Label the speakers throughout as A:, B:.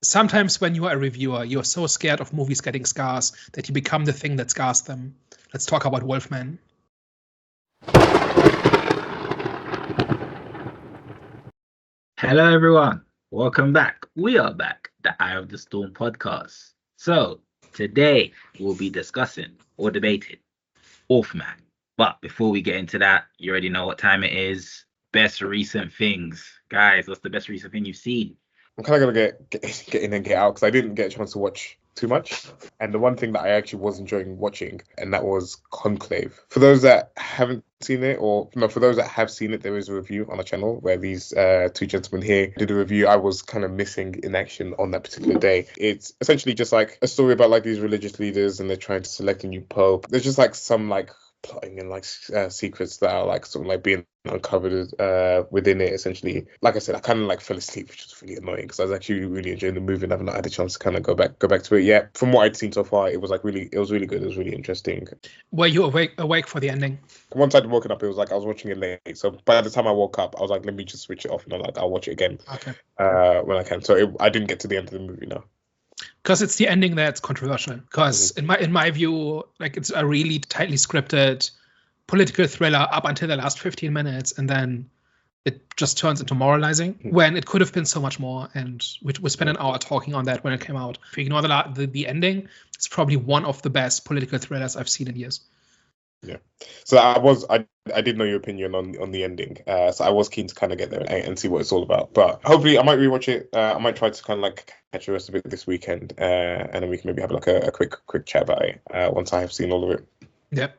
A: sometimes when you are a reviewer, you're so scared of movies getting scars that you become the thing that scars them. Let's talk about Wolfman.
B: Hello, everyone. Welcome back. We are back, the Eye of the Storm podcast. So, today we'll be discussing or debating Wolfman. But before we get into that, you already know what time it is. Best recent things. Guys, what's the best recent thing you've seen?
C: I'm kind of going to get in and get out because I didn't get a chance to watch too much. And the one thing that I actually was enjoying watching, and that was Conclave. For those that haven't seen it, or no, for those that have seen it, there is a review on the channel where these two gentlemen here did a review. I was kind of missing in action on that particular day. It's essentially just like a story about like these religious leaders and they're trying to select a new pope. There's just like some like plotting and like secrets that are like sort of like being uncovered within it. Essentially, like I said, I kind of like fell asleep, which was really annoying because I was actually really enjoying the movie and I've not had a chance to kind of go back to it yet. From what I'd seen so far, it was really good. It was really interesting.
A: Were you awake for the ending?
C: Once I'd woken up, it was like I was watching it late. So by the time I woke up, I was like, let me just switch it off and I'll watch it again when I can. So I didn't get to the end of the movie now.
A: Because it's the ending that's controversial. Because in my view, like it's a really tightly scripted political thriller up until the last 15 minutes, and then it just turns into moralizing when it could have been so much more. And we spent an hour talking on that when it came out. If you ignore the ending, it's probably one of the best political thrillers I've seen in years.
C: Yeah. So I did know your opinion on the ending. So I was keen to kind of get there and see what it's all about. But hopefully I might rewatch it. I might try to kind of like catch the rest of it this weekend, and then we can maybe have like a quick chat about it once I have seen all of it.
A: Yep.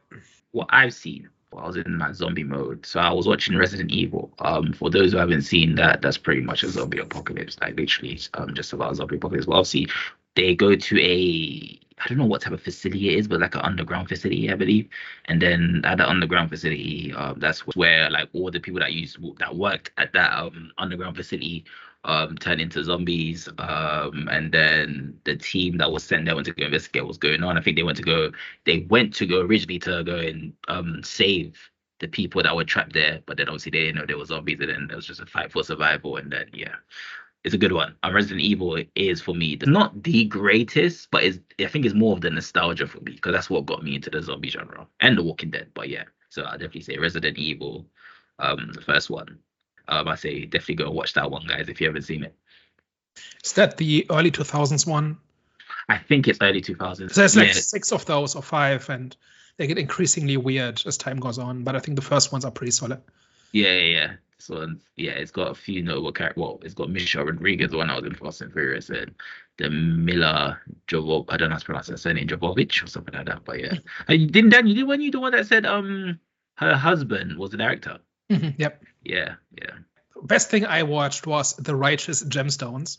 B: What I've seen, I was in that zombie mode. So I was watching Resident Evil. For those who haven't seen that, that's pretty much a zombie apocalypse. Like literally, just about a zombie apocalypse. Well, obviously, they go to I don't know what type of facility it is, but like an underground facility, I believe. And then at the underground facility, that's where like all the people that worked at that underground facility turned into zombies. And then the team that was sent there went to go investigate what's going on. I think they went to go originally to go and save the people that were trapped there, but then obviously they didn't know there were zombies, and then there was just a fight for survival. And then it's a good one. Resident Evil is, for me, not the greatest, but I think it's more of the nostalgia for me, because that's what got me into the zombie genre and The Walking Dead. But yeah, so I'll definitely say Resident Evil, the first one. I say definitely go and watch that one, guys, if you haven't seen it.
A: Is that the early 2000s one?
B: I think it's early 2000s.
A: There's like 6 of those or 5, and they get increasingly weird as time goes on. But I think the first ones are pretty solid.
B: Yeah. So it's got a few notable characters. Well, it's got Michelle Rodriguez, the one I was in Fast and Furious, and the Mila Jovovich. I don't know how to pronounce her surname, Jovovich or something like that. But yeah, and didn't you the one that said her husband was the director?
A: Mm-hmm, yep.
B: Yeah.
A: Best thing I watched was The Righteous Gemstones,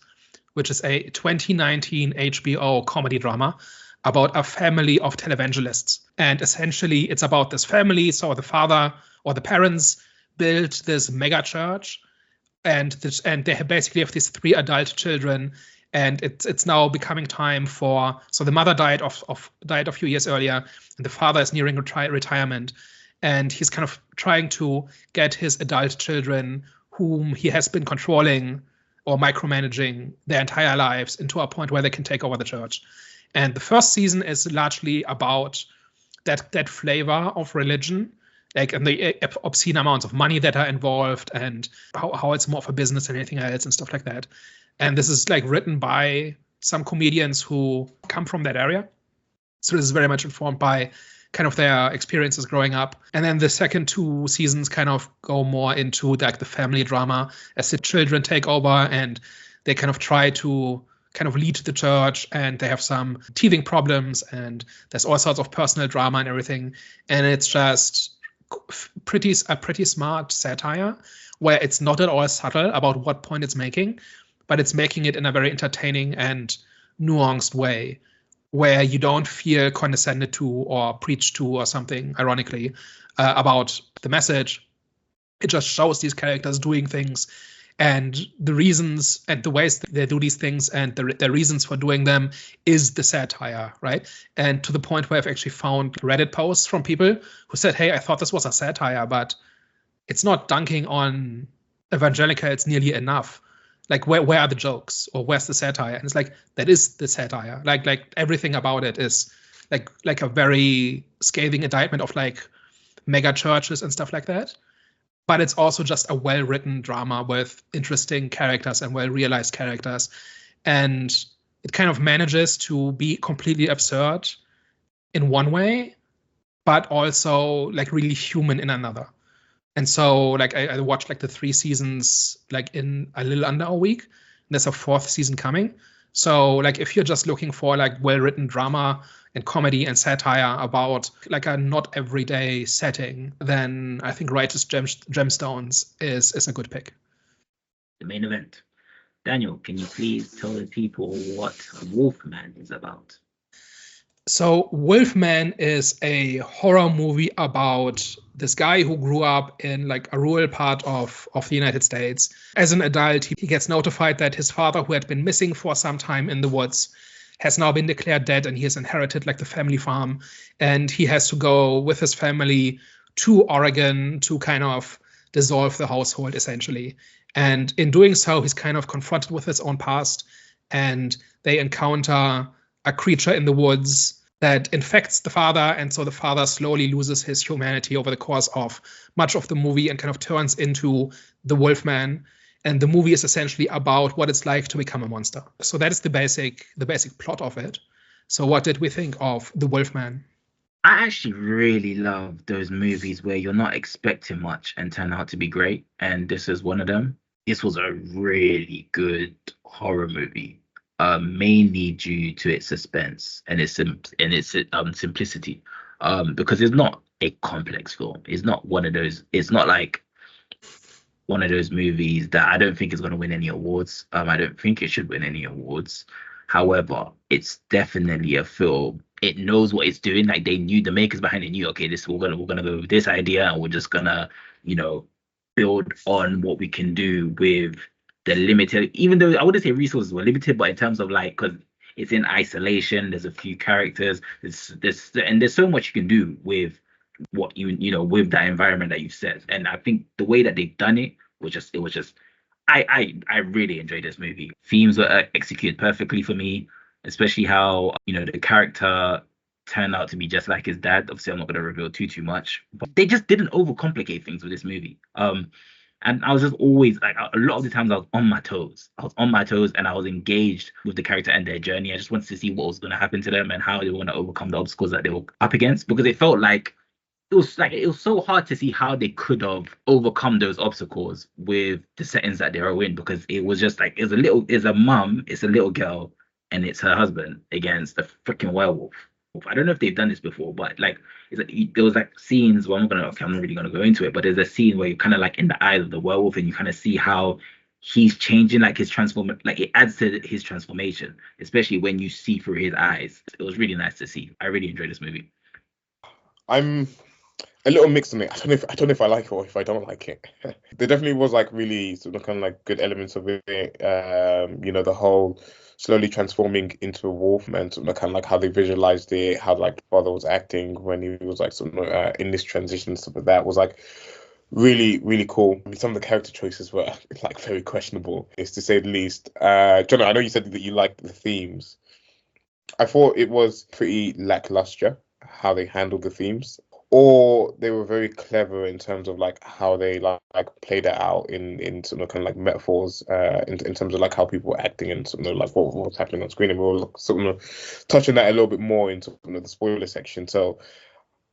A: which is a 2019 HBO comedy drama about a family of televangelists. And essentially, it's about this family. So the father or the parents built this mega church, and they basically have these 3 adult children, and it's now becoming time for. So the mother died a few years earlier, and the father is nearing retirement, and he's kind of trying to get his adult children, whom he has been controlling or micromanaging their entire lives, into a point where they can take over the church. And the first season is largely about that flavor of religion, like, and the obscene amounts of money that are involved, and how it's more of a business than anything else and stuff like that. And this is like written by some comedians who come from that area. So this is very much informed by kind of their experiences growing up. And then the second 2 seasons kind of go more into like the family drama as the children take over, and they kind of try to kind of lead the church, and they have some teething problems, and there's all sorts of personal drama and everything. And it's just a pretty smart satire, where it's not at all subtle about what point it's making, but it's making it in a very entertaining and nuanced way, where you don't feel condescended to or preached to or something, ironically, about the message. It just shows these characters doing things, and the reasons and the ways that they do these things, and the reasons for doing them is the satire, right? And to the point where I've actually found Reddit posts from people who said, hey, I thought this was a satire, but it's not dunking on evangelicals nearly enough. Like where are the jokes, or where's the satire? And it's like, that is the satire. Like everything about it is like a very scathing indictment of like mega churches and stuff like that. But it's also just a well-written drama with interesting characters and well-realized characters. And it kind of manages to be completely absurd in one way, but also like really human in another. And so like I watched like the 3 seasons like in a little under a week. There's a 4th season coming. So like if you're just looking for like well-written drama and comedy and satire about like a not everyday setting, then I think Righteous Gemstones is a good pick.
B: The main event. Daniel, can you please tell the people what Wolfman is about?
A: So Wolfman is a horror movie about this guy who grew up in like a rural part of the United States. As an adult, he gets notified that his father, who had been missing for some time in the woods, has now been declared dead, and he has inherited like the family farm. And he has to go with his family to Oregon to kind of dissolve the household, essentially. And in doing so, he's kind of confronted with his own past, and they encounter a creature in the woods that infects the father, and so the father slowly loses his humanity over the course of much of the movie and kind of turns into the Wolfman. And the movie is essentially about what it's like to become a monster. So that is the basic plot of it. So what did we think of the Wolfman?
B: I actually really love those movies where you're not expecting much and turn out to be great, and this is one of them. This was a really good horror movie. Mainly due to its suspense and its simplicity, because it's not a complex film. It's not one of those. It's not like one of those movies that I don't think is going to win any awards. I don't think it should win any awards. However, it's definitely a film. It knows what it's doing. Like the makers behind it knew, okay, we're gonna go with this idea, and we're just gonna build on what we can do with the limited, even though I wouldn't say resources were limited, but in terms of like, because it's in isolation, there's a few characters, there's so much you can do with what with that environment that you've set. And I think the way that they've done it was just I really enjoyed this movie. Themes were executed perfectly for me, especially how the character turned out to be just like his dad. Obviously, I'm not going to reveal too much, but they just didn't overcomplicate things with this movie. And I was just always like, a lot of the times I was on my toes. And I was engaged with the character and their journey. I just wanted to see what was going to happen to them and how they were going to overcome the obstacles that they were up against, because it felt like it was so hard to see how they could have overcome those obstacles with the settings that they were in, because it was just like, it's a mum, it's a little girl, and it's her husband against a freaking werewolf. I don't know if they've done this before, but like there was like scenes where I'm not really gonna go into it, but there's a scene where you're kind of like in the eyes of the werewolf, and you kind of see how he's changing, like his transform, like it adds to his transformation, especially when you see through his eyes. It was really nice to see. I really enjoyed this movie.
C: I'm a little mixed on it. I don't know if I like it or if I don't like it. There definitely was like really sort of kind of like good elements of it. The whole slowly transforming into a wolf, and sort of kind of like how they visualized it, how like the father was acting when he was like sort of in this transition, stuff like that was like really, really cool. I mean, some of the character choices were like very questionable, is to say the least. John, I know you said that you liked the themes. I thought it was pretty lackluster how they handled the themes, or they were very clever in terms of like how they like played it out in sort of kind of like metaphors, in terms of like how people were acting and sort of like what was happening on screen, and we were sort of touching that a little bit more in sort of the spoiler section. So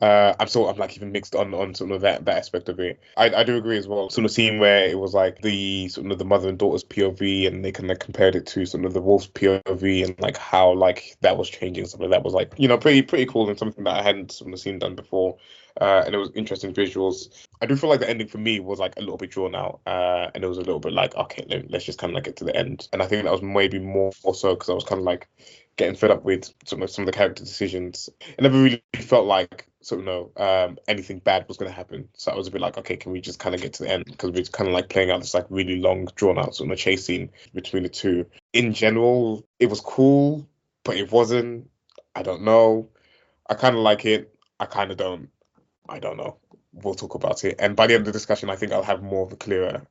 C: I'm like even mixed on sort of that aspect of it. I do agree as well. Sort of scene where it was like the sort of the mother and daughter's POV, and they kind of compared it to sort of the wolf's POV, and like how like that was changing. Something that was like pretty cool, and something that I hadn't sort of seen done before. And it was interesting visuals. I do feel like the ending for me was like a little bit drawn out, and it was a little bit like, okay, let's just kind of like get to the end. And I think that was maybe more so because I was kind of like getting fed up with some of the character decisions. It never really felt like anything bad was going to happen. So I was a bit like, okay, can we just kind of get to the end? Because we're kind of like playing out this like really long, drawn out sort of chase scene between the two. In general, it was cool, but it wasn't. I don't know. I kind of like it. I kind of don't. I don't know. we'll talk about it. And by the end of the discussion, I think I'll have more of a clearer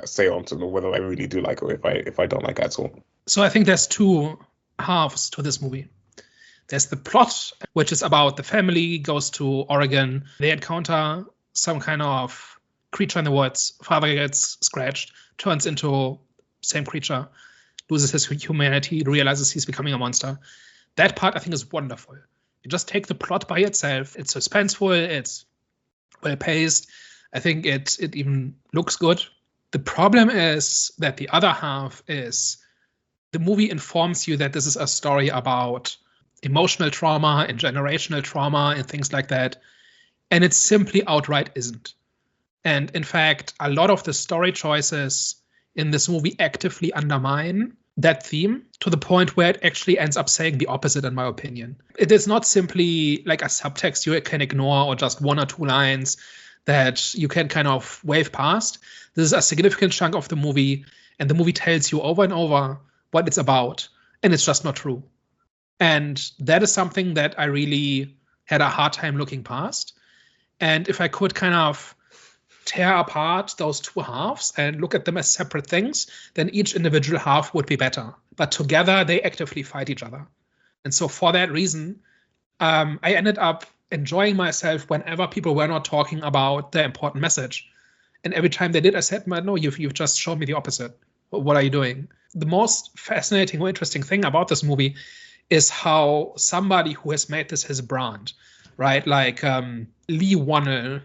C: say on to whether I really do like it or if I don't like it at all.
A: So I think there's two halves to this movie. There's the plot, which is about the family goes to Oregon. They encounter some kind of creature in the woods. Father gets scratched, turns into same creature, loses his humanity, realizes he's becoming a monster. That part I think is wonderful. You just take the plot by itself. It's suspenseful. It's well paced. I think it even looks good. The problem is that the other half is the movie informs you that this is a story about emotional trauma and generational trauma and things like that. And it simply outright isn't. And in fact, a lot of the story choices in this movie actively undermine that theme to the point where it actually ends up saying the opposite, in my opinion. It is not simply like a subtext you can ignore or just one or two lines that you can kind of wave past. This is a significant chunk of the movie, and the movie tells you over and over what it's about, and it's just not true. And that is something that I really had a hard time looking past. And if I could kind of tear apart those two halves and look at them as separate things, then each individual half would be better. But together, they actively fight each other. And so for that reason, I ended up enjoying myself whenever people were not talking about the important message. And every time they did, I said, no, you've just shown me the opposite. What are you doing? The most fascinating or interesting thing about this movie is how somebody who has made this his brand, right? Like Leigh Whannel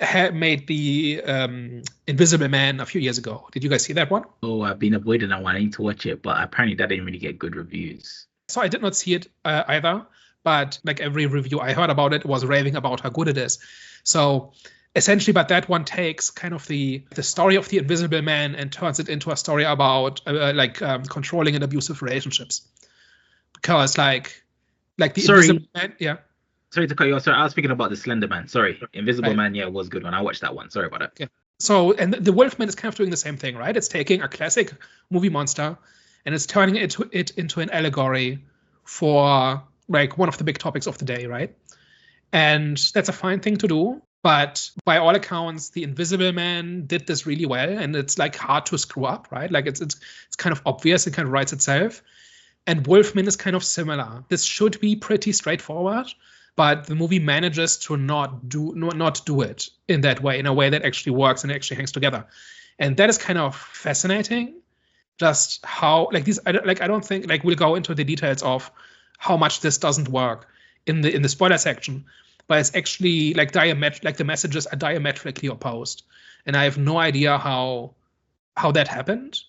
A: had made the Invisible Man a few years ago. Did you guys see that one?
B: Oh, I've been avoiding that one. I need to watch it, but apparently that didn't really get good reviews.
A: So I did not see it either, but like every review I heard about it was raving about how good it is. So essentially, but that one takes kind of the story of the Invisible Man and turns it into a story about controlling and abusive relationships. Because like the Invisible Man, yeah.
B: Sorry to cut you off. Sorry, I was speaking about the Slender Man. Sorry, Invisible Man, yeah, was a good one. I watched that one. Sorry about that.
A: Yeah. So, and the Wolfman is kind of doing the same thing, right? It's taking a classic movie monster and it's turning it into an allegory for like one of the big topics of the day, right? And that's a fine thing to do. But by all accounts, the Invisible Man did this really well, and it's like hard to screw up, right? Like it's kind of obvious. It kind of writes itself. And Wolfman is kind of similar. This should be pretty straightforward, but the movie manages to not do it in that way, in a way that actually works and actually hangs together. And that is kind of fascinating. Just how I don't think like we'll go into the details of how much this doesn't work in the spoiler section, but it's actually like the messages are diametrically opposed, and I have no idea how that happened.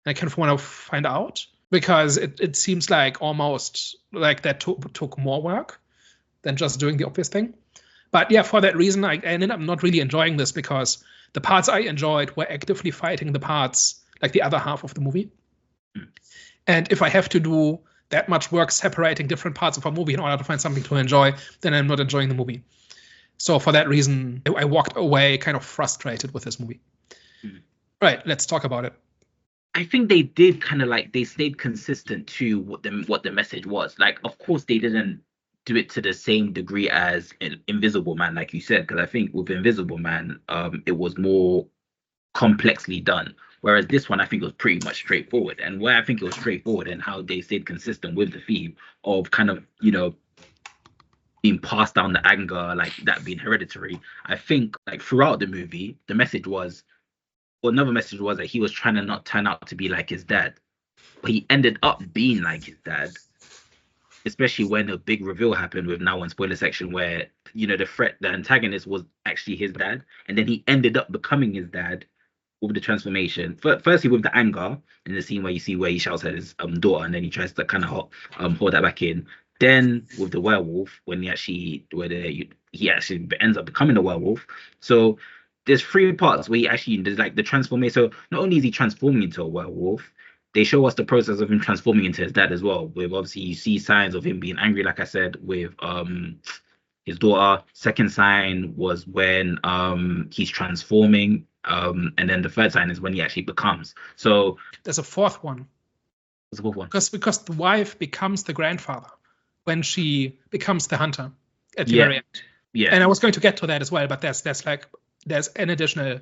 A: I kind of want to find out, because it seems like almost like that took more work than just doing the obvious thing. But yeah, for that reason, I ended up not really enjoying this, because the parts I enjoyed were actively fighting the parts, like the other half of the movie. And if I have to do that much work separating different parts of a movie in order to find something to enjoy, then I'm not enjoying the movie. So for that reason, I walked away kind of frustrated with this movie. Right, let's talk about it.
B: I think they did kind of they stayed consistent to what the message was. Like, of course, they didn't do it to the same degree as Invisible Man, like you said, because I think with Invisible Man, it was more complexly done. Whereas this one, I think, was pretty much straightforward. And where I think it was straightforward and how they stayed consistent with the theme of kind of, being passed down the anger, like that being hereditary. I think like throughout the movie, the message was, or another message was that he was trying to not turn out to be like his dad. But he ended up being like his dad, especially when a big reveal happened with Now One spoiler section where, the antagonist was actually his dad. And then he ended up becoming his dad with the transformation. Firstly, with the anger in the scene where he shouts at his daughter, and then he tries to kind of hold that back in. Then with the werewolf, when he actually ends up becoming a werewolf. So there's three parts where there's like the transformation. So not only is he transforming into a werewolf, they show us the process of him transforming into his dad as well. With obviously you see signs of him being angry, like I said, with his daughter. Second sign was when he's transforming. And then the third sign is when he actually becomes. So
A: there's a fourth one.
B: What's the fourth one?
A: Because the wife becomes the grandfather when she becomes the hunter at the very end.
B: Yeah.
A: And I was going to get to that as well, but there's an additional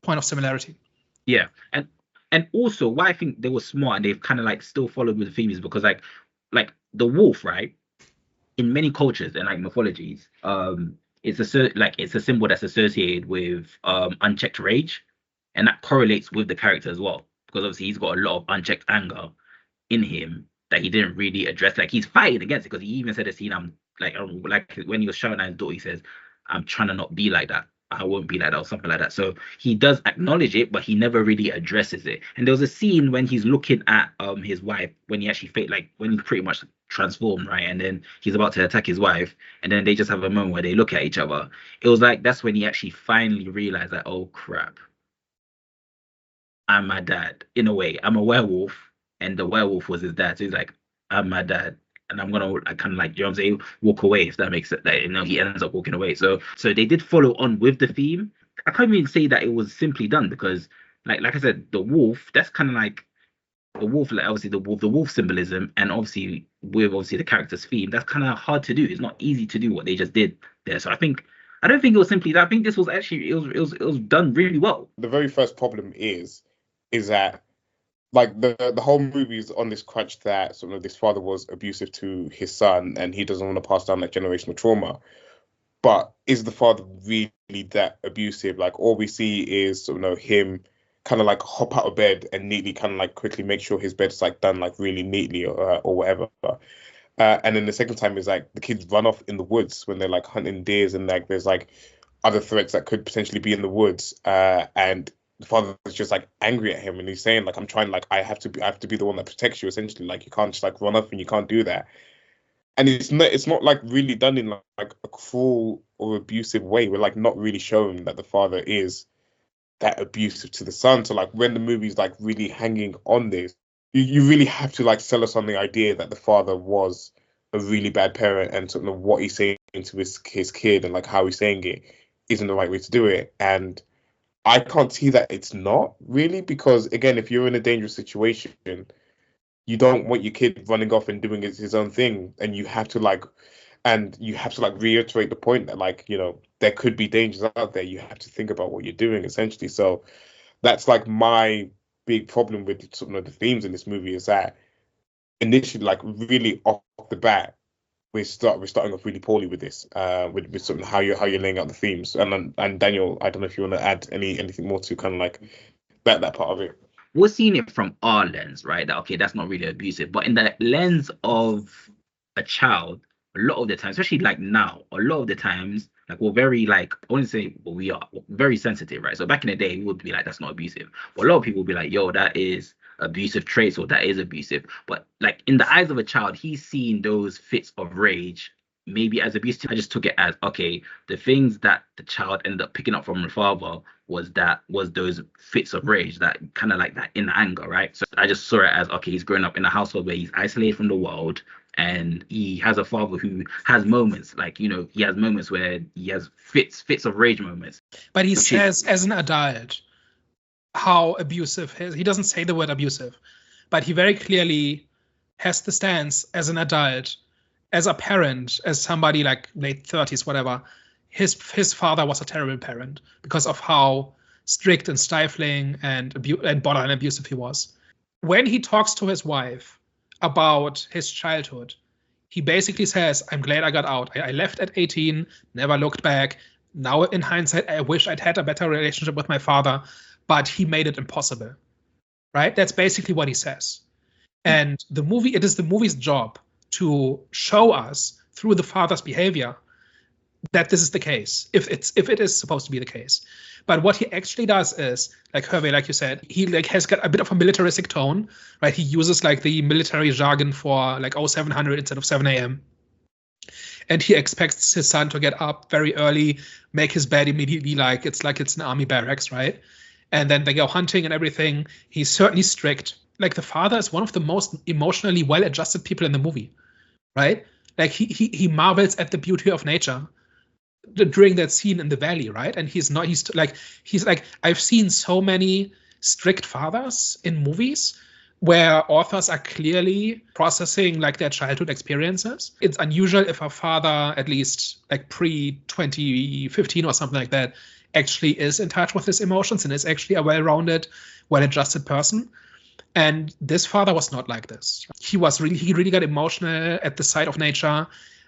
A: point of similarity.
B: Yeah, and also why I think they were smart and they've kind of like still followed with the theme is because like the wolf, right? In many cultures and like mythologies, it's a symbol that's associated with unchecked rage, and that correlates with the character as well because obviously he's got a lot of unchecked anger in him that he didn't really address. Like he's fighting against it because he even said a scene, I'm like when he was shouting at his daughter, he says, "I'm trying to not be like that. I won't be like that," or something like that. So he does acknowledge it, but he never really addresses it. And there was a scene when he's looking at his wife when he actually when he's pretty much transformed, right? And then he's about to attack his wife, and then they just have a moment where they look at each other. It was like that's when he actually finally realized that, oh crap, I'm my dad. In a way, I'm a werewolf, and the werewolf was his dad. So he's like, I'm my dad, and I'm gonna kind of like, you know what I'm saying, walk away, if that makes it. That, you know, he ends up walking away. So they did follow on with the theme. I can't even say that it was simply done because, like I said, the wolf. That's kind of like the wolf, like obviously the wolf symbolism, and obviously with the character's theme. That's kind of hard to do. It's not easy to do what they just did there. So I don't think it was simply that. I think this was actually it was done really well.
C: The very first problem is that like the whole movie is on this crutch that sort of this father was abusive to his son and he doesn't want to pass down that generational trauma. But is the father really that abusive? Like all we see is him kind of like hop out of bed and neatly kind of like quickly make sure his bed's like done like really neatly or whatever. And then the second time is like the kids run off in the woods when they're like hunting deers and like there's like other threats that could potentially be in the woods. And the father is just like angry at him and he's saying like, I'm trying, like I have to be the one that protects you, essentially. Like you can't just like run off and you can't do that. And it's not like really done in like a cruel or abusive way. We're like not really showing that the father is that abusive to the son. So like when the movie's like really hanging on this, you really have to like sell us on the idea that the father was a really bad parent and sort of what he's saying to his kid and like how he's saying it isn't the right way to do it. And I can't see that it's not really, because again, if you're in a dangerous situation, you don't want your kid running off and doing his own thing, and you have to reiterate the point that like, there could be dangers out there. You have to think about what you're doing, essentially. So that's like my big problem with some of the themes in this movie, is that initially, like really off the bat, we're starting off really poorly with this, with sort of how you're laying out the themes. And Daniel, I don't know if you want to add anything more to kind of like that part of it.
B: We're seeing it from our lens, right? That okay, that's not really abusive, but in the lens of a child, a lot of the time, especially like now, a lot of the times, like we're very like, I wouldn't say, but we are very sensitive, right? So back in the day, we would be like, that's not abusive. But a lot of people would be like, yo, that is abusive traits, or that is abusive. But like in the eyes of a child, he's seeing those fits of rage maybe as abusive. I just took it as, okay, the things that the child ended up picking up from the father was those fits of rage, that kind of like that inner anger, right? So I just saw it as, okay, he's growing up in a household where he's isolated from the world, and he has a father who has moments, like, he has moments where he has fits of rage moments.
A: But he says, as an adult, how abusive he doesn't say the word abusive, but he very clearly has the stance as an adult, as a parent, as somebody like late 30s, whatever. His father was a terrible parent because of how strict and stifling and borderline abusive he was. When he talks to his wife about his childhood, he basically says, I'm glad I got out. I left at 18, never looked back. Now in hindsight, I wish I'd had a better relationship with my father, but he made it impossible, right? That's basically what he says. And it is the movie's job to show us through the father's behavior that this is the case, if it is supposed to be the case. But what he actually does is, like Hervé, like you said, he like has got a bit of a militaristic tone, right? He uses like the military jargon for like 0700 instead of 7 a.m. And he expects his son to get up very early, make his bed immediately, like it's an army barracks, right? And then they go hunting and everything. He's certainly strict. Like the father is one of the most emotionally well-adjusted people in the movie, right? Like he marvels at the beauty of nature during that scene in the valley, right? And he's like, I've seen so many strict fathers in movies where authors are clearly processing like their childhood experiences. It's unusual if a father, at least like pre-2015 or something like that, actually is in touch with his emotions and is actually a well-rounded, well-adjusted person. And this father was not like this. He really got emotional at the sight of nature.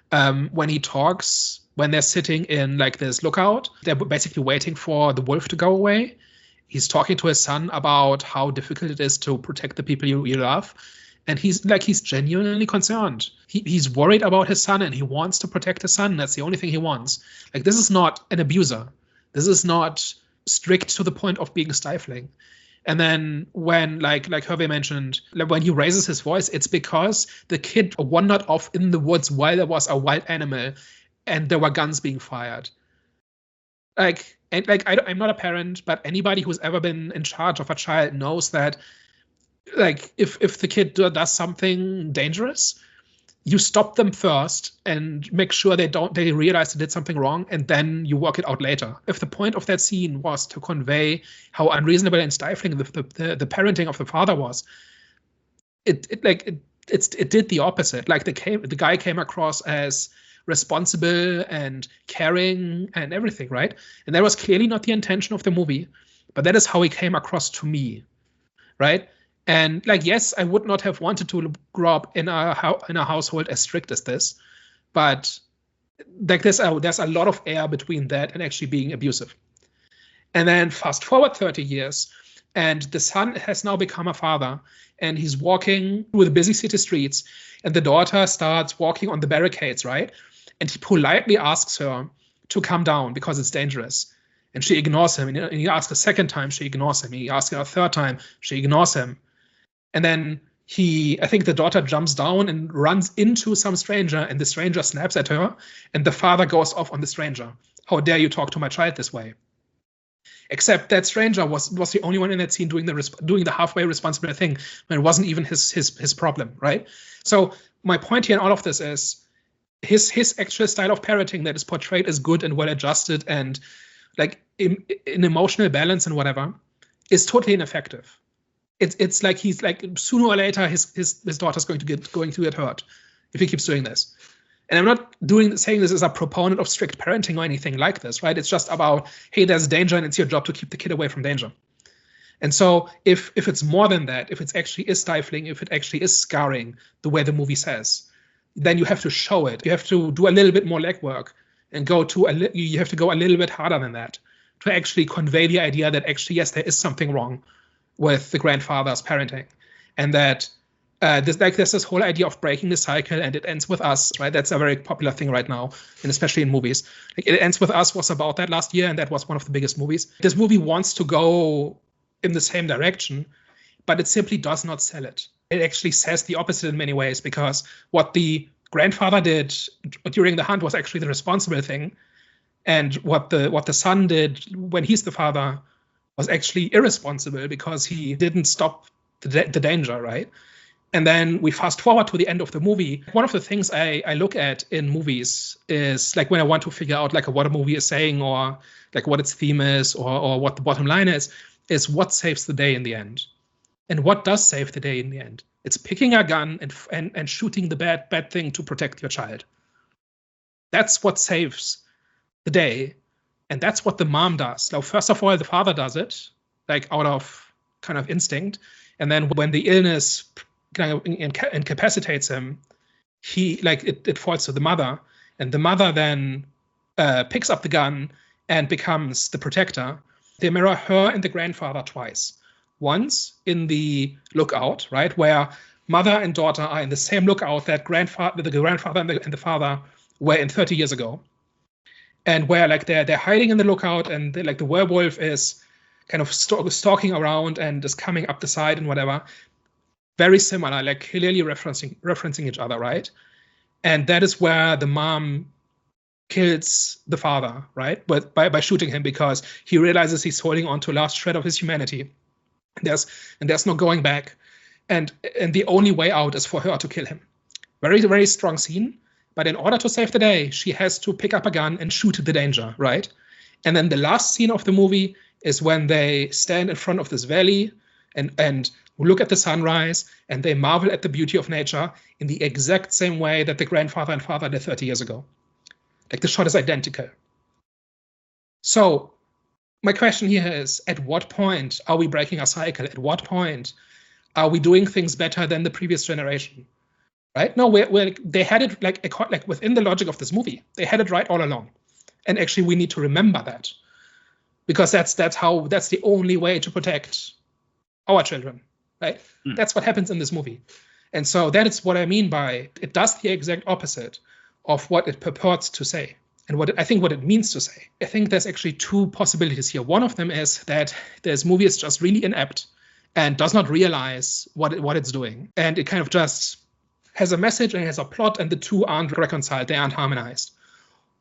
A: When he talks, when they're sitting in like this lookout, they're basically waiting for the wolf to go away. He's talking to his son about how difficult it is to protect the people you love. And he's genuinely concerned. He's worried about his son and he wants to protect his son. That's the only thing he wants. Like, this is not an abuser. This is not strict to the point of being stifling. And then when, like Hervé mentioned, when he raises his voice, it's because the kid wandered off in the woods while there was a wild animal and there were guns being fired. I'm not a parent, but anybody who's ever been in charge of a child knows that, like, if the kid does something dangerous, you stop them first and make sure they realize they did something wrong, and then you work it out later. If the point of that scene was to convey how unreasonable and stifling the parenting of the father was, it did the opposite. Like, the guy came across as responsible and caring and everything, right? And that was clearly not the intention of the movie, but that is how he came across to me, right? And like, yes, I would not have wanted to grow up in a household as strict as this, but like there's a lot of air between that and actually being abusive. And then fast forward 30 years, and the son has now become a father, and he's walking through the busy city streets, and the daughter starts walking on the barricades, right? And he politely asks her to come down because it's dangerous. And she ignores him. And he asks a second time, she ignores him. He asks her a third time, she ignores him. And then I think the daughter jumps down and runs into some stranger, and the stranger snaps at her, and the father goes off on the stranger. How dare you talk to my child this way? Except that stranger was the only one in that scene doing the halfway responsible thing, when it wasn't even his problem, right? So my point here in all of this is his actual style of parenting that is portrayed as good and well adjusted and like in emotional balance and whatever is totally ineffective. It's like he's like, sooner or later his daughter's going to get hurt if he keeps doing this. And I'm not saying this as a proponent of strict parenting or anything like this, right? It's just about, hey, there's danger and it's your job to keep the kid away from danger. And so if it's more than that, if it actually is stifling, if it actually is scarring the way the movie says, then you have to show it. You have to do a little bit more legwork and you have to go a little bit harder than that to actually convey the idea that actually, yes, there is something wrong with the grandfather's parenting, and that there's this whole idea of breaking the cycle and it ends with us, right? That's a very popular thing right now, and especially in movies. Like, It Ends With Us was about that last year, and that was one of the biggest movies. This movie wants to go in the same direction, but it simply does not sell it. It actually says the opposite in many ways, because what the grandfather did during the hunt was actually the responsible thing, and what the son did when he's the father was actually irresponsible because he didn't stop the danger, right? And then we fast forward to the end of the movie. One of the things I look at in movies is, like, when I want to figure out like what a movie is saying, or like what its theme is, or what the bottom line is what saves the day in the end. And what does save the day in the end? It's picking a gun and shooting the bad thing to protect your child. That's what saves the day. And that's what the mom does. Now, first of all, the father does it, like, out of kind of instinct. And then when the illness kind of incapacitates him, it falls to the mother. And the mother then picks up the gun and becomes the protector. They mirror her and the grandfather twice. Once in the lookout, right, where mother and daughter are in the same lookout that the grandfather and the father were in 30 years ago. And where, like, they're hiding in the lookout, and the werewolf is kind of stalking around and is coming up the side and whatever. Very similar, like clearly referencing each other, right? And that is where the mom kills the father, right? But by shooting him, because he realizes he's holding on to a last shred of his humanity. There's no going back. And the only way out is for her to kill him. Very, very strong scene. But in order to save the day, she has to pick up a gun and shoot the danger, right? And then the last scene of the movie is when they stand in front of this valley, and who look at the sunrise and they marvel at the beauty of nature in the exact same way that the grandfather and father did 30 years ago. Like the shot is identical. So my question here is, at what point are we breaking a cycle? At what point are we doing things better than the previous generation? Right? No, they had it like within the logic of this movie. They had it right all along. And actually, we need to remember that, because that's the only way to protect our children, right? That's what happens in this movie. And so that is what I mean by it does the exact opposite of what it purports to say and what it means to say. I think there's actually two possibilities here. One of them is that this movie is just really inept and does not realize what it's doing. And it kind of just has a message and has a plot, and the two aren't reconciled, they aren't harmonized.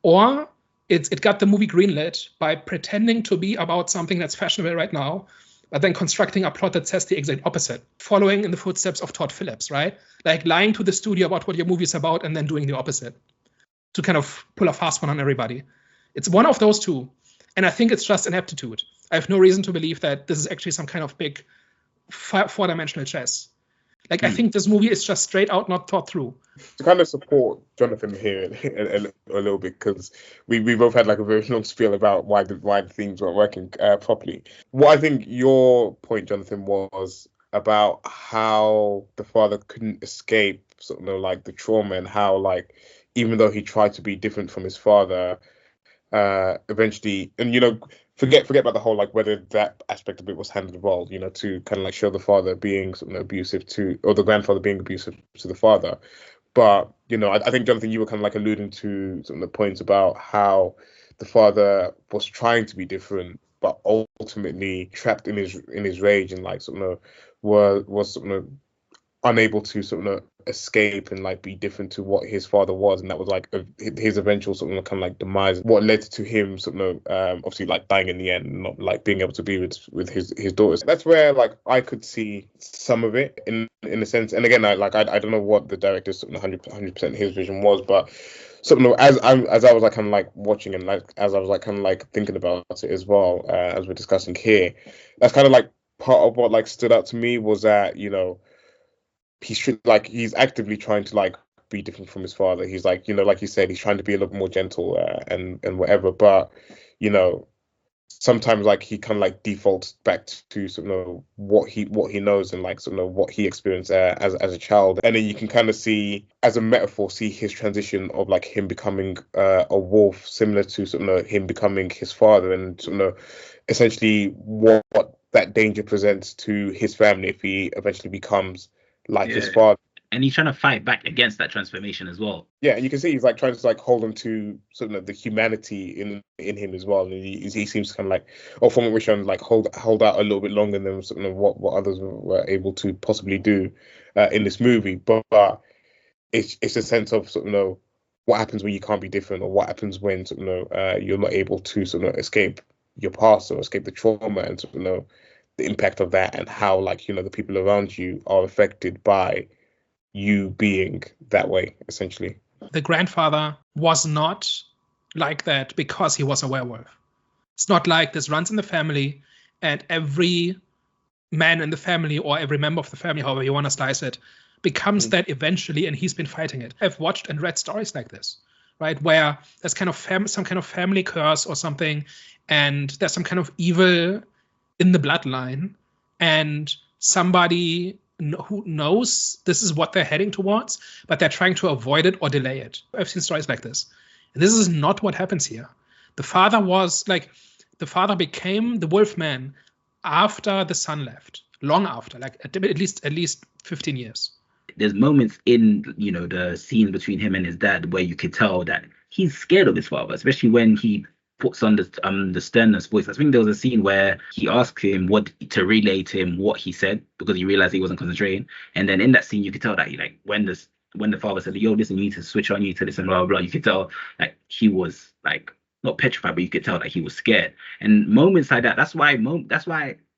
A: Or it got the movie greenlit by pretending to be about something that's fashionable right now, but then constructing a plot that says the exact opposite, following in the footsteps of Todd Phillips, right? Like lying to the studio about what your movie is about and then doing the opposite to kind of pull a fast one on everybody. It's one of those two. And I think it's just ineptitude. I have no reason to believe that this is actually some kind of big four-dimensional chess. Like, I think this movie is just straight out not thought through.
C: To kind of support Jonathan here a little bit, because we both had like a very long spiel about why the themes weren't working properly. What I think your point, Jonathan, was about how the father couldn't escape sort of like the trauma, and how like even though he tried to be different from his father, eventually, and forget about the whole like whether that aspect of it was handled well, to kind of like show the father being something abusive to, or the grandfather being abusive to the father. But I think, Jonathan, you were kind of like alluding to some of the points about how the father was trying to be different, but ultimately trapped in his rage, and like was unable to escape and like be different to what his father was, and that was like his eventual kind of like demise, what led to him obviously like dying in the end, and not like being able to be with his daughters. That's where like I could see some of it in a sense. And again, I don't know what the director's 100% his vision was, but as I was like kind of like watching, and like as I was like kind of like thinking about it as well, as we're discussing here, that's kind of like part of what like stood out to me, was that he's actively trying to like be different from his father. He's like, like you said, he's trying to be a little more gentle and whatever. But sometimes like he kind of like defaults back to what he knows, and like what he experienced as a child. And then you can kind of see, as a metaphor, his transition of like him becoming a wolf, similar to him becoming his father, and essentially what that danger presents to his family if he eventually becomes like his father.
B: And he's trying to fight back against that transformation as well.
C: Yeah, and you can see he's like trying to like hold on to the humanity in him as well. And he seems to kind of like, or from what we're showing, like hold out a little bit longer than what others were able to possibly do in this movie. But it's a sense of what happens when you can't be different, or what happens when you're not able to escape your past or escape the trauma, and the impact of that, and how like the people around you are affected by you being that way, essentially.
A: The grandfather was not like that because he was a werewolf. It's not like this runs in the family, and every man in the family, or every member of the family, however you want to slice it, becomes that eventually, and he's been fighting it. I've watched and read stories like this, right, where there's kind of some kind of family curse or something, and there's some kind of evil in the bloodline, and somebody who knows this is what they're heading towards, but they're trying to avoid it or delay it. I've seen stories like this. And this is not what happens here. The father became the wolf man after the son left, long after, like at least 15 years.
B: There's moments in, the scenes between him and his dad where you could tell that he's scared of his father, especially when he puts on the sternness voice. I think there was a scene where he asked him to relay to him what he said, because he realized he wasn't concentrating. And then in that scene, you could tell that he like when the father said, "Yo, listen, you need to switch on, you need to listen, blah blah blah," you could tell like he was like not petrified, but you could tell that he was scared. And moments like that, that's why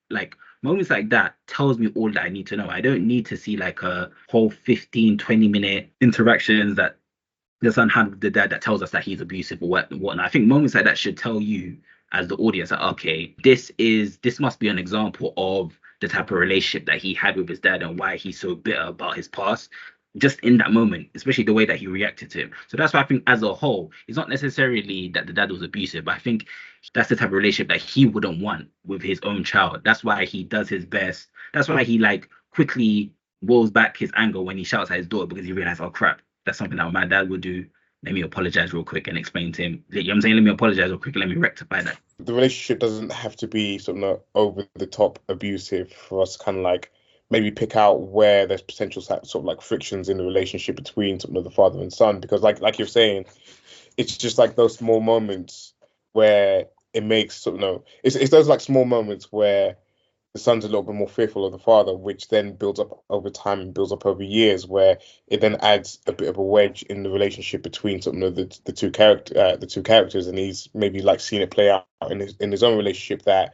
B: like moments like that tells me all that I need to know. I don't need to see like a whole 15-20 minute interactions that the son had with the dad that tells us that he's abusive or whatnot. I think moments like that should tell you as the audience that, okay, this must be an example of the type of relationship that he had with his dad and why he's so bitter about his past. Just in that moment, especially the way that he reacted to him. So that's why I think as a whole, it's not necessarily that the dad was abusive, but I think that's the type of relationship that he wouldn't want with his own child. That's why he does his best. That's why he like quickly rolls back his anger when he shouts at his daughter because he realized, oh crap, that's something that my dad would do. Let me apologize real quick and explain to him. You know what I'm saying? Let me apologize real quick and let me rectify that.
C: The relationship doesn't have to be sort of over the top abusive for us to kind of like maybe pick out where there's potential sort of like frictions in the relationship between sort of the father and son, because like you're saying, it's just like those small moments where it makes sort of it's those like small moments where the son's a little bit more fearful of the father, which then builds up over time and builds up over years, where it then adds a bit of a wedge in the relationship between sort of the two characters, and he's maybe like seen it play out in his own relationship that.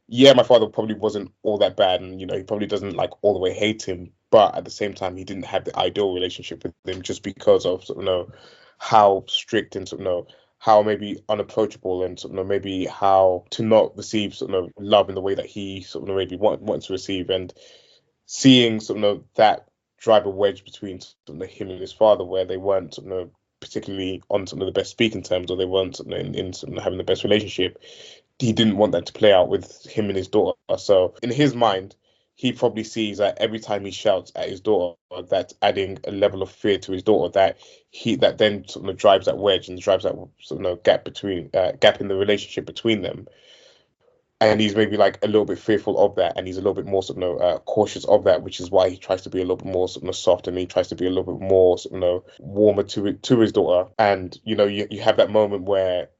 C: Yeah, my father probably wasn't all that bad, and he probably doesn't like all the way hate him, but at the same time, he didn't have the ideal relationship with him just because of sort of how strict and sort of how maybe unapproachable and sort of maybe how to not receive sort of love in the way that he sort of maybe wants to receive, and seeing sort of that drive a wedge between sort of him and his father, where they weren't sort of particularly on sort of the best speaking terms, or they weren't sort of in sort of having the best relationship. He didn't want that to play out with him and his daughter. So in his mind, he probably sees that every time he shouts at his daughter, that's adding a level of fear to his daughter that then sort of drives that wedge and drives that sort of gap in the relationship between them. And he's maybe like a little bit fearful of that, and he's a little bit more sort of cautious of that, which is why he tries to be a little bit more sort of soft, and he tries to be a little bit more sort of warmer to his daughter. And you have that moment where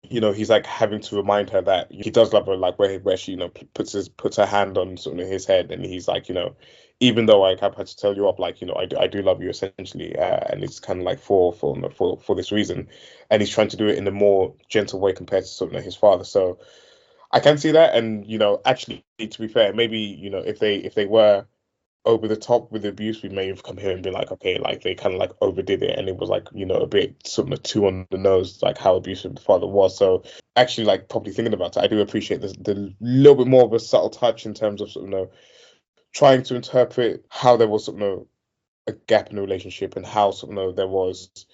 C: he's like having to remind her that he does love her, like where she puts her hand on sort of his head, and he's like, even though I've had to tell you up, like I do love you essentially, and it's kind of like for this reason, and he's trying to do it in a more gentle way compared to sort of his father. So I can see that, and actually, to be fair, maybe if they were over the top with the abuse, we may have come here and been like, okay, like they kind of like overdid it, and it was like a bit sort of too on the nose, like how abusive the father was. So actually, like probably thinking about it, I do appreciate the little bit more of a subtle touch in terms of sort of trying to interpret how there was sort of a gap in the relationship, and how sort of there was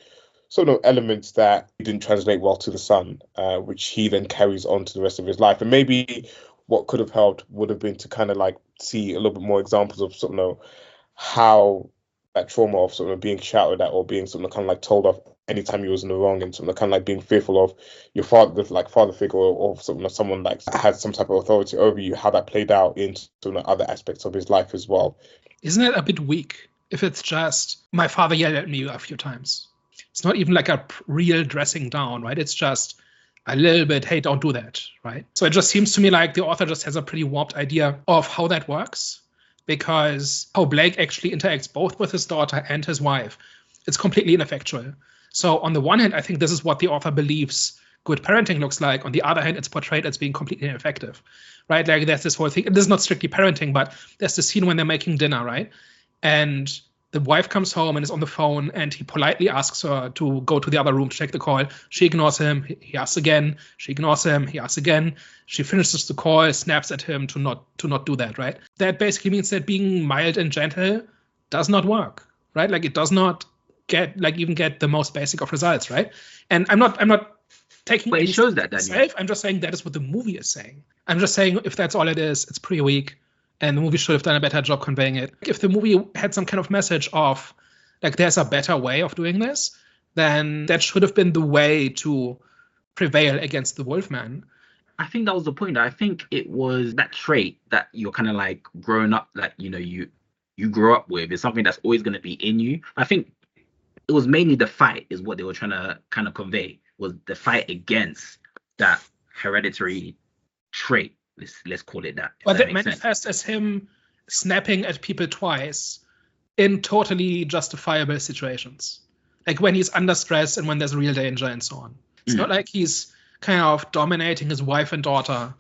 C: sort of elements that didn't translate well to the son, which he then carries on to the rest of his life. And maybe what could have helped would have been to kind of like see a little bit more examples of sort of how that trauma of sort of being shouted at, or being sort of kind of like told off anytime you was in the wrong, and sort of kind of like being fearful of your father, like father figure, or sort of someone like had some type of authority over you, how that played out in sort of other aspects of his life as well.
A: Isn't it a bit weak if it's just my father yelled at me a few times? It's not even like a real dressing down, right? It's just a little bit, hey, don't do that, right? So it just seems to me like the author just has a pretty warped idea of how that works, because how Blake actually interacts both with his daughter and his wife, it's completely ineffectual. So on the one hand, I think this is what the author believes good parenting looks like. On the other hand, it's portrayed as being completely ineffective, right? Like there's this whole thing, and this is not strictly parenting, but there's the scene when they're making dinner, right? And the wife comes home and is on the phone, and he politely asks her to go to the other room to take the call. She ignores him. He asks again. She ignores him. He asks again. She finishes the call, snaps at him to not do that, right? That basically means that being mild and gentle does not work, right? Like it does not get the most basic of results, right? And I'm not taking.
B: But it shows that, Daniel.
A: I'm just saying that is what the movie is saying. I'm just saying if that's all it is, it's pretty weak. And the movie should have done a better job conveying it. If the movie had some kind of message of, like, there's a better way of doing this, then that should have been the way to prevail against the Wolfman.
B: I think that was the point. I think it was that trait that you're kind of like growing up, that, you grow up with, is something that's always going to be in you. I think it was mainly the fight is what they were trying to kind of convey, was the fight against that hereditary trait. Let's call it that.
A: But that manifests as him snapping at people twice in totally justifiable situations. Like when he's under stress and when there's real danger and so on. It's not like he's kind of dominating his wife and daughter.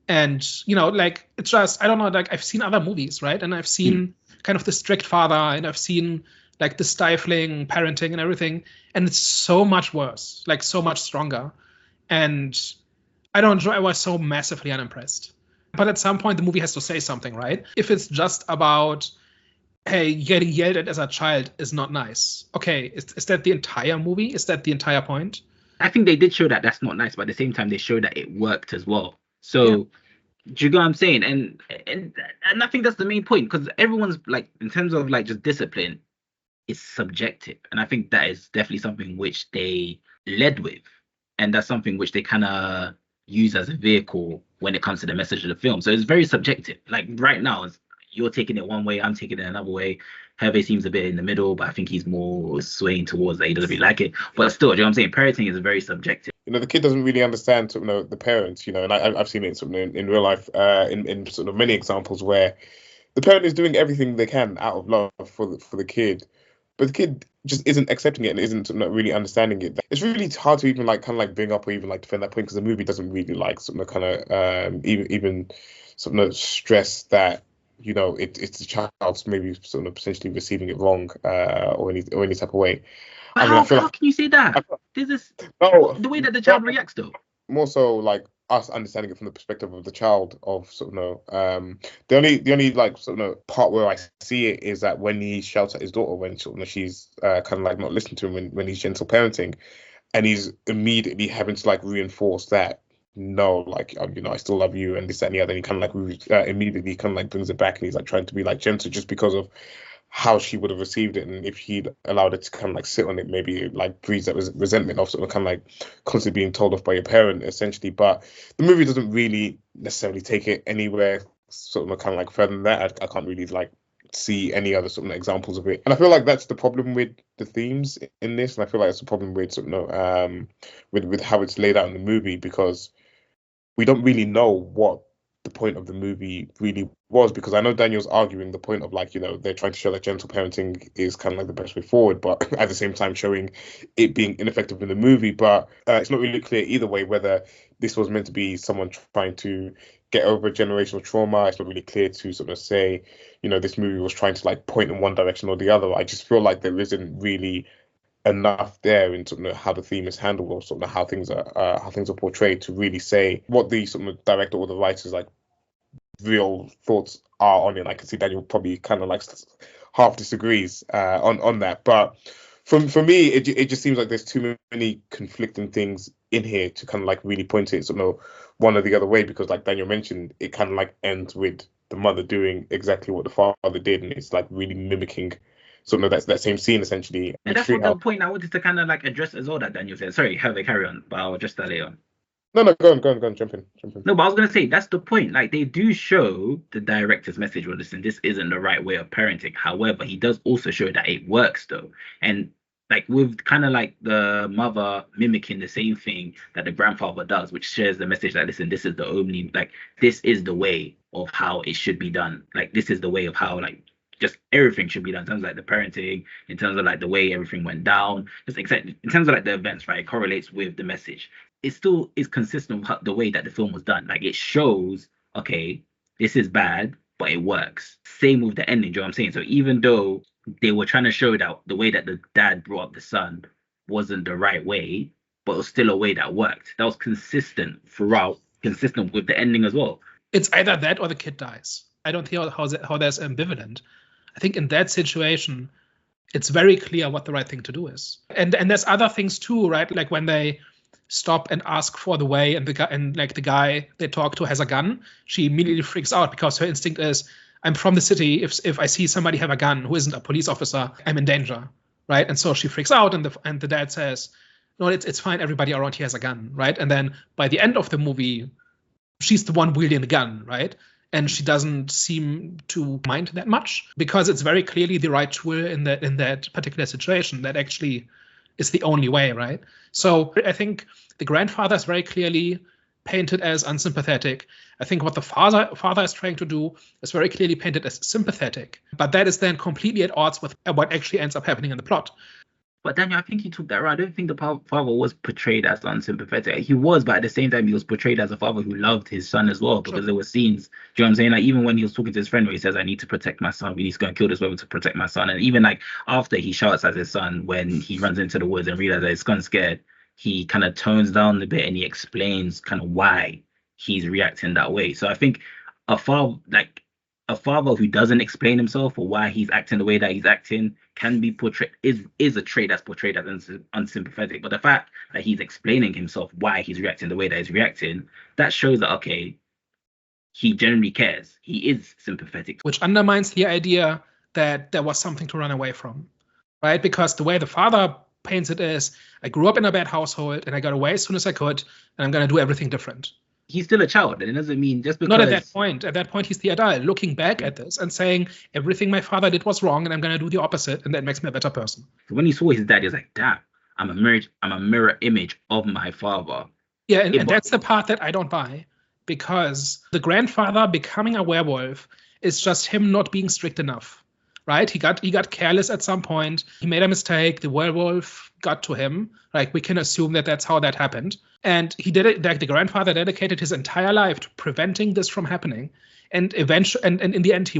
A: And, like, it's just, I don't know, like I've seen other movies, right? And I've seen kind of the strict father, and I've seen like the stifling parenting and everything. And it's so much worse, like so much stronger. And I was so massively unimpressed. But at some point, the movie has to say something, right? If it's just about, hey, getting yelled at as a child is not nice. Okay, is that the entire movie? Is that the entire point?
B: I think they did show that that's not nice, but at the same time, they showed that it worked as well. So, do you get what I'm saying? And I think that's the main point, because everyone's like, in terms of like just discipline, it's subjective, and I think that is definitely something which they led with, and that's something which they kind of use as a vehicle when it comes to the message of the film. So it's very subjective. Like right now, you're taking it one way, I'm taking it another way. Hervé seems a bit in the middle, but I think he's more swaying towards that he doesn't really like it. But still, you know what I'm saying? Parenting is very subjective.
C: The kid doesn't really understand the parents, and I've seen it in real life, in sort of many examples where the parent is doing everything they can out of love for the kid, but the kid just isn't accepting it and isn't not really understanding it. It's really hard to even bring up or even defend that point, because the movie doesn't really even stress that it's the child's maybe potentially receiving it wrong, or any type of way.
B: But how can you say that? There's this the way that the child reacts though.
C: More so like us understanding it from the perspective of the child, of the only part where I see it is that when he shouts at his daughter when she's not listening to him when he's gentle parenting, and he's immediately having to reinforce that no, I still love you and this, that, and the other. And he immediately brings it back, and he's trying to be gentle just because of how she would have received it, and if he'd allowed it to sit on it, maybe breeds that resentment of constantly being told off by your parent, essentially. But the movie doesn't really necessarily take it anywhere further than that. I can't really see any other examples of it, and I feel like that's the problem with the themes in this, and I feel like that's the problem with with how it's laid out in the movie, because we don't really know what the point of the movie really was, because I know Daniel's arguing the point of they're trying to show that gentle parenting is the best way forward, but at the same time showing it being ineffective in the movie. But it's not really clear either way whether this was meant to be someone trying to get over generational trauma. It's not really clear to say this movie was trying to point in one direction or the other. I just feel like there isn't really enough there in how the theme is handled, or how things are portrayed, to really say what the director or the writers real thoughts are on it. I can see Daniel probably half disagrees on that, but for me it just seems like there's too many conflicting things in here to really point it one or the other way, because Daniel mentioned, it ends with the mother doing exactly what the father did, and it's really mimicking that same scene essentially.
B: And that's what the point I wanted to address as well, that Daniel said. Sorry, have they carry on, but I'll address that later on.
C: No, go on, jump in.
B: No, but I was gonna say that's the point. They do show the director's message, well, listen, this isn't the right way of parenting. However, he does also show that it works though. And with the mother mimicking the same thing that the grandfather does, which shares the message that, listen, this is the only this is the way of how it should be done. This is the way of how just everything should be done in terms of the parenting, in terms of the way everything went down, just exactly in terms of the events, right? It correlates with the message. It still is consistent with the way that the film was done. It shows, okay, this is bad, but it works. Same with the ending, do you know what I'm saying? So even though they were trying to show that the way that the dad brought up the son wasn't the right way, but it was still a way that worked. That was consistent throughout, consistent with the ending as well.
A: It's either that or the kid dies. I don't see how that's ambivalent. I think in that situation, it's very clear what the right thing to do is. And there's other things too, right? When they stop and ask for the way, and the guy they talk to has a gun, she immediately freaks out, because her instinct is, I'm from the city. If I see somebody have a gun who isn't a police officer, I'm in danger, right? And so she freaks out, and the dad says, no, it's fine. Everybody around here has a gun, right? And then by the end of the movie, she's the one wielding the gun, right? And she doesn't seem to mind that much, because it's very clearly the right tool in that particular situation that actually is the only way, right? So I think the grandfather is very clearly painted as unsympathetic. I think what the father is trying to do is very clearly painted as sympathetic, but that is then completely at odds with what actually ends up happening in the plot.
B: But Daniel, I think you took that right. I don't think the father was portrayed as unsympathetic. He was, but at the same time, he was portrayed as a father who loved his son as well, because there were scenes, do you know what I'm saying? Even when he was talking to his friend where he says, I need to protect my son, we need to go and kill this woman to protect my son. And even after he shouts at his son when he runs into the woods and realizes that his son's scared, he kind of tones down a bit and he explains kind of why he's reacting that way. So I think a father who doesn't explain himself or why he's acting the way that he's acting can be portrayed is a trait that's portrayed as unsympathetic. But the fact that he's explaining himself why he's reacting the way that he's reacting, that shows that okay, he genuinely cares. He is sympathetic.
A: Which undermines the idea that there was something to run away from, right? Because the way the father paints it is, I grew up in a bad household and I got away as soon as I could, and I'm going to do everything different.
B: He's still a child, and it doesn't mean just because...
A: Not at that point. At that point, he's the adult looking back at this and saying, everything my father did was wrong and I'm going to do the opposite, and that makes me a better person.
B: When he saw his dad, he was like, damn, I'm a mirror image of my father.
A: Yeah, and that's the part that I don't buy, because the grandfather becoming a werewolf is just him not being strict enough, right? He got careless at some point. He made a mistake. The werewolf got to him. Like, we can assume that that's how that happened. And he did it, like the grandfather dedicated his entire life to preventing this from happening. And eventually, and in the end, he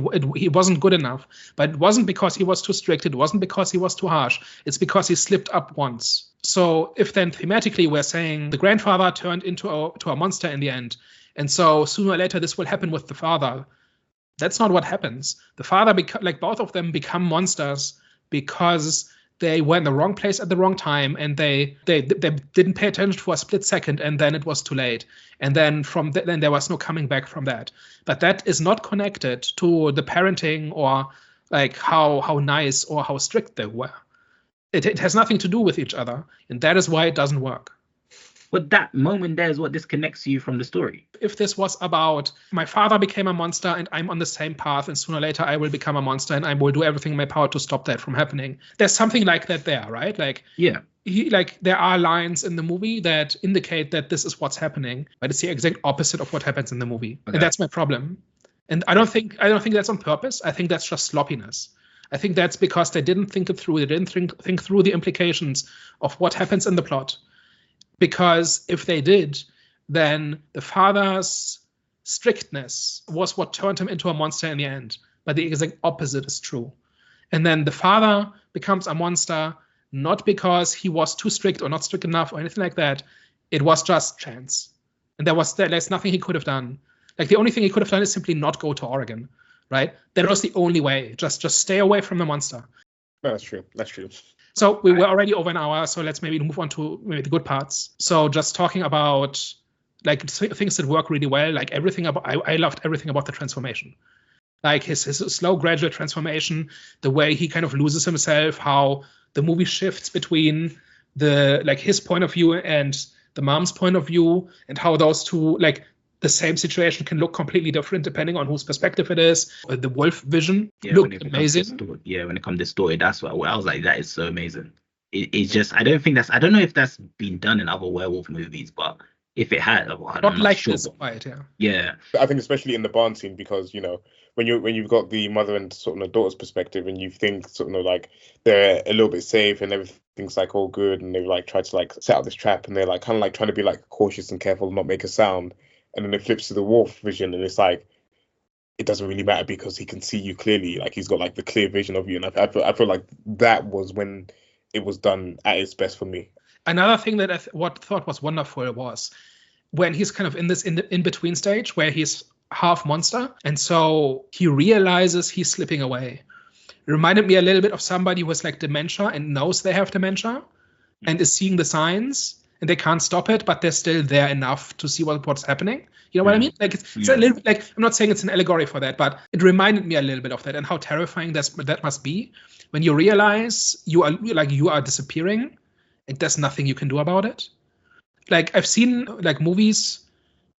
A: wasn't good enough. But it wasn't because he was too strict. It wasn't because he was too harsh. It's because he slipped up once. So if then thematically we're saying the grandfather turned into a monster in the end, and so sooner or later this will happen with the father, that's not what happens. The father, both of them become monsters because they were in the wrong place at the wrong time, and they didn't pay attention for a split second, and then it was too late. And then then there was no coming back from that. But that is not connected to the parenting or like how nice or how strict they were. It has nothing to do with each other, and that is why it doesn't work.
B: But that moment there is what disconnects you from the story.
A: If this was about my father became a monster and I'm on the same path and sooner or later I will become a monster and I will do everything in my power to stop that from happening, there's something like that there, right? Like, yeah, there are lines in the movie that indicate that this is what's happening, but it's the exact opposite of what happens in the movie. Okay. And that's my problem. And I don't think that's on purpose. I think that's just sloppiness. I think that's because they didn't think it through. They didn't think through the implications of what happens in the plot. Because if they did, then the father's strictness was what turned him into a monster in the end. But the exact opposite is true. And then the father becomes a monster not because he was too strict or not strict enough or anything like that. It was just chance. And there's nothing he could have done. Like, the only thing he could have done is simply not go to Oregon, right? That was the only way. Just stay away from the monster.
C: No, that's true. That's true.
A: So we were already over an hour, so let's maybe move on to maybe the good parts. So just talking about like things that work really well, like everything about I loved everything about the transformation. Like his slow gradual transformation, the way he kind of loses himself, how the movie shifts between his point of view and the mom's point of view, and how those two, like, the same situation can look completely different depending on whose perspective it is. The wolf vision looked amazing.
B: When it comes to story, that's what I was like, that is so amazing. It's just, I don't know if that's been done in other werewolf movies, but if it had,
A: not like sure. This quite,
B: yeah.
C: I think especially in the barn scene, because when you've got the mother and sort of the daughter's perspective, and you think sort of like they're a little bit safe and everything's like all good, and they've like tried to like set up this trap, and they're like kind of like trying to be like cautious and careful and not make a sound. And then it flips to the wolf vision, and it's like, it doesn't really matter because he can see you clearly. Like, he's got like the clear vision of you. And I feel like that was when it was done at its best for me.
A: Another thing that I thought was wonderful was when he's kind of in this in-between stage where he's half monster. And so he realizes he's slipping away. It reminded me a little bit of somebody who has like dementia and knows they have dementia and is seeing the signs. And they can't stop it, but they're still there enough to see what's happening. You know what I mean? Like, it's a little bit like, I'm not saying it's an allegory for that, but it reminded me a little bit of that, and how terrifying that must be when you realize you are disappearing and there's nothing you can do about it. Like, I've seen like movies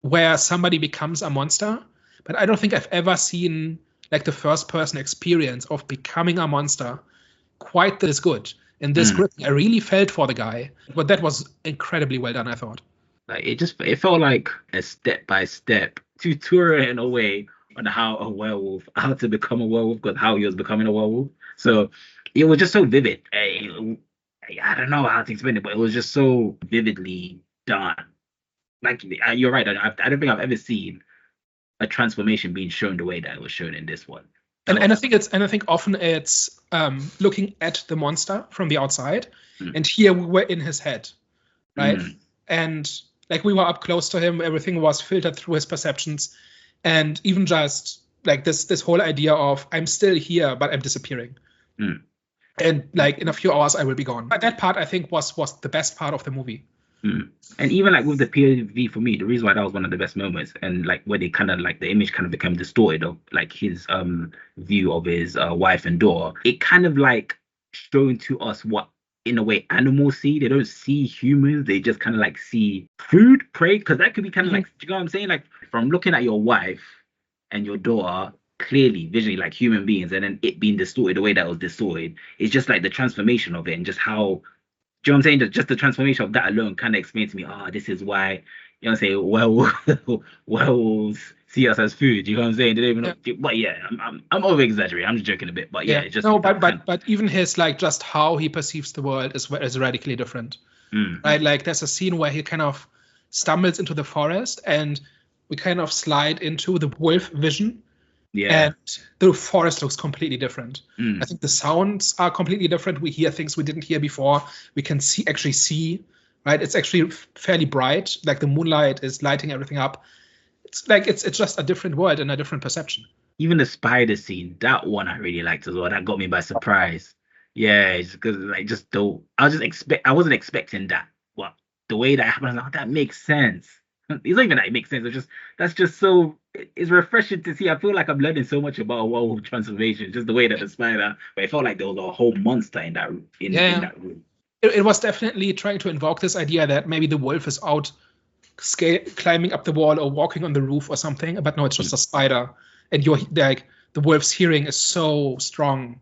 A: where somebody becomes a monster, but I don't think I've ever seen like the first person experience of becoming a monster quite this good. In this script, I really felt for the guy, but that was incredibly well done, I thought.
B: Like, it felt like a step-by-step tutorial in a way on how to become a werewolf, because how he was becoming a werewolf. So it was just so vivid. I don't know how to explain it, but it was just so vividly done. Like, you're right. I don't think I've ever seen a transformation being shown the way that it was shown in this one.
A: And I think often it's looking at the monster from the outside, and here we were in his head, right? And like, we were up close to him, everything was filtered through his perceptions. And even just like this whole idea of I'm still here, but I'm disappearing. And like in a few hours, I will be gone. But that part, I think, was the best part of the movie.
B: And even like with the POV for me, the reason why that was one of the best moments, and like where they kind of like the image kind of became distorted of like his view of his wife and daughter, it kind of like showing to us what in a way animals see. They don't see humans, they just kind of like see food, prey, because that could be kind of like, you know what I'm saying? Like from looking at your wife and your daughter clearly visually like human beings, and then it being distorted the way that was distorted, it's just like the transformation of it and just how, do you know what I'm saying? Just the transformation of that alone kind of explained to me, this is why, you know what I'm saying, werewolves see us as food. You know what I'm saying? They don't even know. But yeah, I'm over exaggerating. I'm just joking a bit. But yeah, it's just
A: no. But even his like just how he perceives the world is radically different. Right? Like there's a scene where he kind of stumbles into the forest and we kind of slide into the wolf vision.
B: Yeah.
A: And the forest looks completely different. I think the sounds are completely different. We hear things we didn't hear before. We can actually see, right? It's actually fairly bright. Like the moonlight is lighting everything up. It's like it's just a different world and a different perception.
B: Even the spider scene, that one I really liked as well. That got me by surprise. Yeah, it's because like just though I wasn't expecting that. But the way that happened, I was like, that makes sense. It's not even that it makes sense. That's just so, it's refreshing to see. I feel like I'm learning so much about werewolf transformation, just the way that the spider, but it felt like there was a whole monster in that room.
A: It was definitely trying to invoke this idea that maybe the wolf is out climbing up the wall or walking on the roof or something, but no, it's just a spider. And you're like, the wolf's hearing is so strong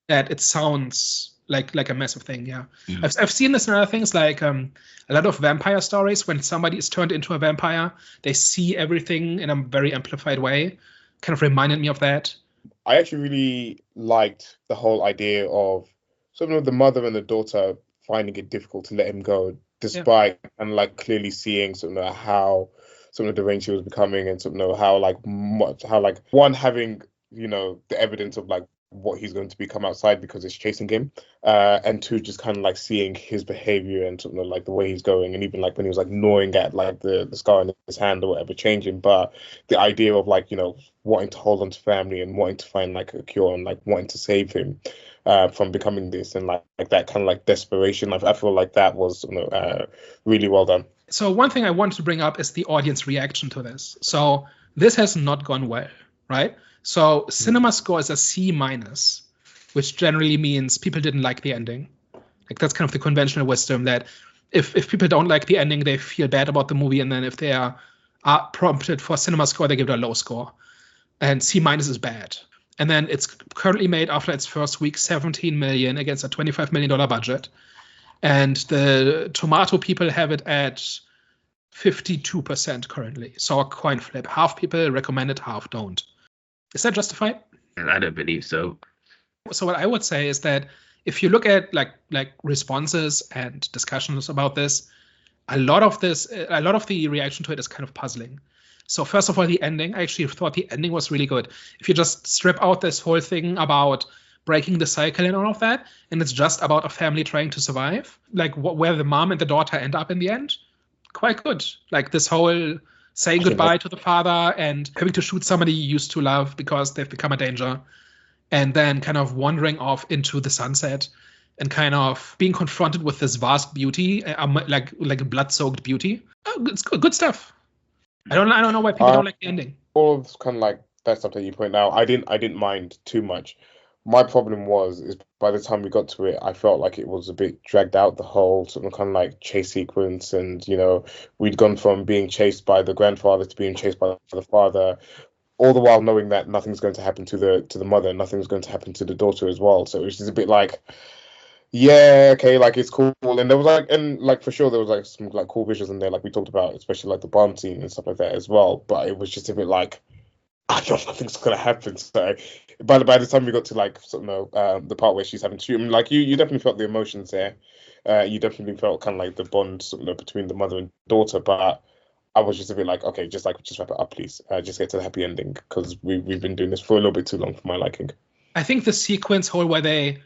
A: that it sounds like a massive thing. I've seen this in other things, like a lot of vampire stories. When somebody is turned into a vampire, they see everything in a very amplified way. Kind of reminded me of that.
C: I actually really liked the whole idea of some of the mother and the daughter finding it difficult to let him go, despite and like clearly seeing sort of how some of the range he was becoming, and sort of how one having, you know, the evidence of like what he's going to become outside because it's chasing him, and two, just kind of like seeing his behavior and sort of like the way he's going, and even like when he was like gnawing at like the scar in his hand or whatever changing, but the idea of like, you know, wanting to hold on to family and wanting to find like a cure and like wanting to save him from becoming this, and like that kind of like desperation. Like I feel like that was, you know, really well done.
A: So one thing I wanted to bring up is the audience reaction to this. So this has not gone well, right? So cinema score is a C-, which generally means people didn't like the ending. Like that's kind of the conventional wisdom that if people don't like the ending, they feel bad about the movie, and then if they are prompted for cinema score, they give it a low score. And C- is bad. And then it's currently made after its first week $17 million against a $25 million budget. And the tomato people have it at 52% currently. So a coin flip. Half people recommend it, half don't. Is that justified?
B: I don't believe so.
A: So what I would say is that if you look at like responses and discussions about this, a lot of the reaction to it is kind of puzzling. So first of all, the ending, I actually thought the ending was really good. If you just strip out this whole thing about breaking the cycle and all of that, and it's just about a family trying to survive, like where the mom and the daughter end up in the end, quite good. Like this whole saying goodbye to the father and having to shoot somebody you used to love because they've become a danger, and then kind of wandering off into the sunset and kind of being confronted with this vast beauty, like blood-soaked beauty. Oh, it's good stuff. I don't know why people don't like the ending.
C: All of kind of like that stuff that you point out, I didn't mind too much. My problem is by the time we got to it, I felt like it was a bit dragged out, the whole sort of kind of like chase sequence. And, you know, we'd gone from being chased by the grandfather to being chased by the father, all the while knowing that nothing's going to happen to the mother, nothing's going to happen to the daughter as well. So it was just a bit like, yeah, okay, like it's cool. And there was like for sure there was like some like cool visuals in there, like we talked about, especially like the barn scene and stuff like that as well. But it was just a bit like, I know nothing's gonna happen. So by the time we got to like sort of the part where she's having to shoot, I mean, like you definitely felt the emotions there. You definitely felt kind of like the bond sort of between the mother and daughter. But I was just a bit like, okay, just wrap it up, please. Just get to the happy ending, because we've been doing this for a little bit too long for my liking.
A: I think the sequence whole where they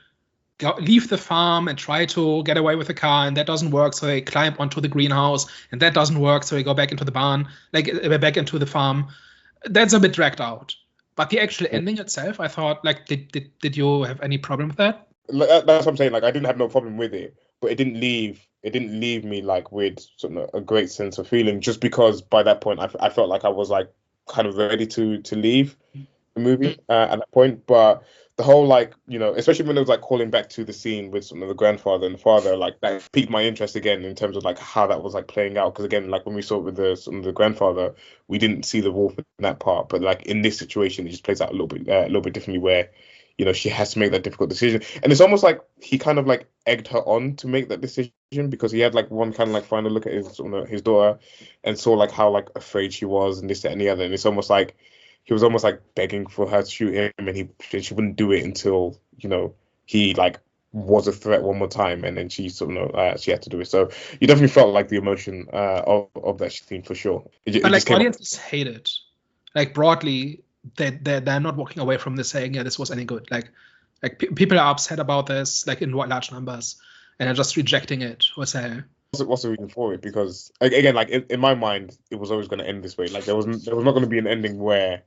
A: leave the farm and try to get away with the car, and that doesn't work, so they climb onto the greenhouse, and that doesn't work, so they go back into the barn, like back into the farm. That's a bit dragged out. But the actual ending itself, I thought, like, did you have any problem with that?
C: That's what I'm saying. Like, I didn't have no problem with it, but it didn't leave me like with sort of a great sense of feeling. Just because by that point, I felt like I was like kind of ready to leave the movie at that point. But the whole, like, especially when it was like calling back to the scene with some of the grandfather and the father, like that piqued my interest again in terms of like how that was like playing out. Because again, like when we saw it with the grandfather, we didn't see the wolf in that part, but like in this situation, it just plays out a little bit differently where she has to make that difficult decision. And it's almost like he kind of like egged her on to make that decision, because he had like one kind of like final look at his daughter and saw like how like afraid she was and this, that, and the other. And it's almost like he was almost like begging for her to shoot him, and she wouldn't do it until, he like was a threat one more time, and then she she had to do it. So you definitely felt like the emotion of that scene for sure.
A: But like audiences hate it. Like broadly, they're not walking away from this saying, yeah, this was any good. Like people are upset about this, like in large numbers, and are just rejecting it or say.
C: What's the reason for it? Because again, like in my mind, it was always going to end this way. Like there was not going to be an ending where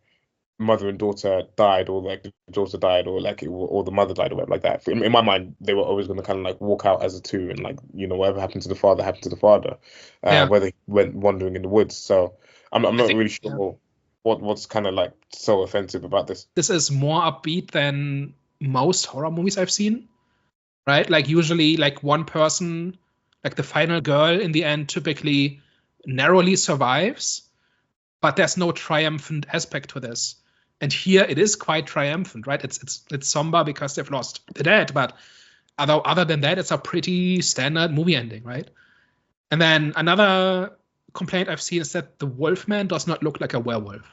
C: mother and daughter died, or like the daughter died, or like or the mother died, or whatever like that. In my mind, they were always going to kind of like walk out as a two, and like whatever happened to the father happened to the father, whether he went wandering in the woods. So I'm not really sure what's kind of like so offensive about this.
A: This is more upbeat than most horror movies I've seen, right? Like usually, like one person, like the final girl in the end, typically narrowly survives, but there's no triumphant aspect to this. And here it is quite triumphant, right? It's somber because they've lost the dad, but other than that, it's a pretty standard movie ending, right? And then another complaint I've seen is that the Wolfman does not look like a werewolf.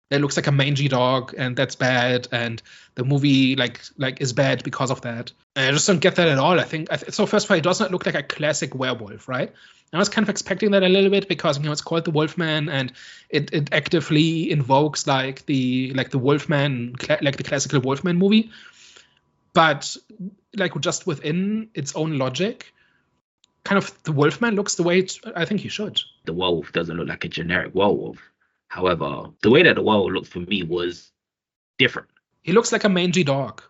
A: It looks like a mangy dog, and that's bad. And the movie like is bad because of that. And I just don't get that at all. I think so. First of all, it does not look like a classic werewolf, right? I was kind of expecting that a little bit because it's called the Wolfman, and it actively invokes like the Wolfman, like the classical Wolfman movie. But like just within its own logic, kind of the Wolfman looks the way I think he should.
B: The werewolf doesn't look like a generic werewolf. However, the way that the werewolf looked for me was different.
A: He looks like a mangy dog.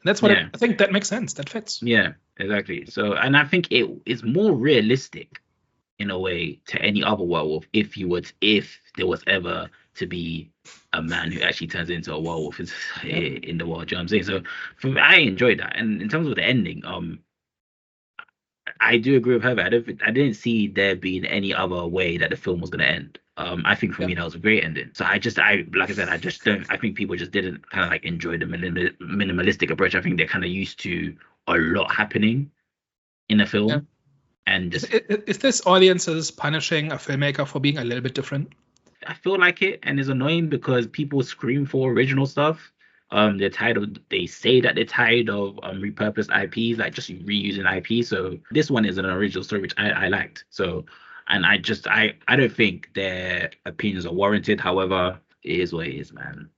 A: That's what I think that makes sense. That fits.
B: Yeah, exactly. So, and I think it is more realistic in a way to any other werewolf if there was ever to be a man who actually turns into a werewolf in the world. You know what I'm saying? So for me, I enjoyed that. And in terms of the ending, I do agree with her. I didn't see there being any other way that the film was going to end. I think for me that was a great ending. So like I said, I think people just didn't kind of like enjoy the minimalistic approach. I think they're kind of used to a lot happening in a film. Yeah. And
A: is this audiences punishing a filmmaker for being a little bit different?
B: I feel like it, and it's annoying because people scream for original stuff. They say that they're tired of repurposed IPs, like just reusing IP. So this one is an original story which I liked. So, and I don't think their opinions are warranted. However, it is what it is, man.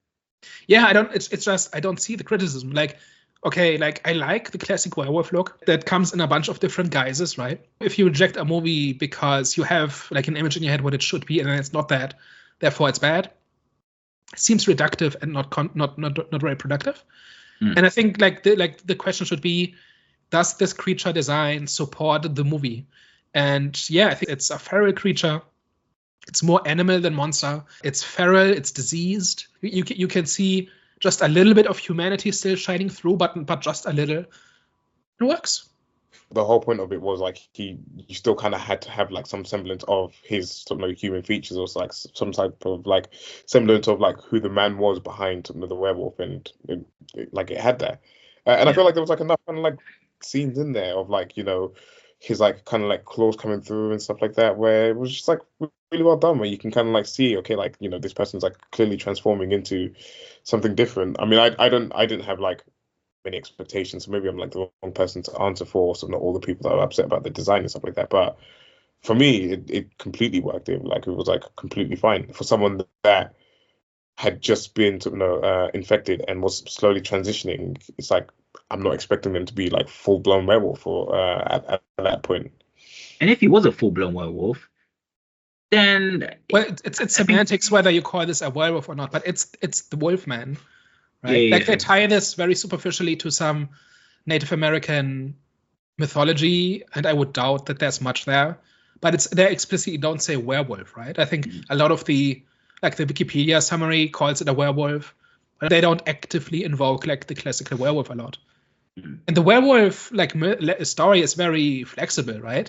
A: Yeah, it's just I don't see the criticism. Like, okay, like I like the classic werewolf look that comes in a bunch of different guises, right? If you reject a movie because you have like an image in your head what it should be, and then it's not that, therefore it's bad. It seems reductive and not very productive. And I think the question should be, does this creature design support the movie? And yeah, I think it's a feral creature. It's more animal than monster. It's feral. It's diseased. You can see just a little bit of humanity still shining through, but just a little. It works.
C: The whole point of it was like you still kind of had to have like some semblance of his human features, or like some type of like semblance of like who the man was behind the werewolf, and it had that. And I feel like there was like enough kind of like scenes in there of like his like kind of like claws coming through and stuff like that, where it was just like really well done, where you can kind of like see, okay, like this person's like clearly transforming into something different. I mean, I didn't have like many expectations, so maybe I'm like the wrong person to answer for all the people that are upset about the design and stuff like that. But for me, it completely worked. It was like completely fine for someone that had just been infected and was slowly transitioning. It's like I'm not expecting them to be like full blown werewolf at that point.
B: And if he was a full blown werewolf, then
A: Well, it's semantics whether you call this a werewolf or not, but it's the Wolfman, right? Like they tie this very superficially to some Native American mythology, and I would doubt that there's much there. But they explicitly don't say werewolf, right? I think a lot of the Wikipedia summary calls it a werewolf, but they don't actively invoke like the classical werewolf a lot. And the werewolf story is very flexible, right?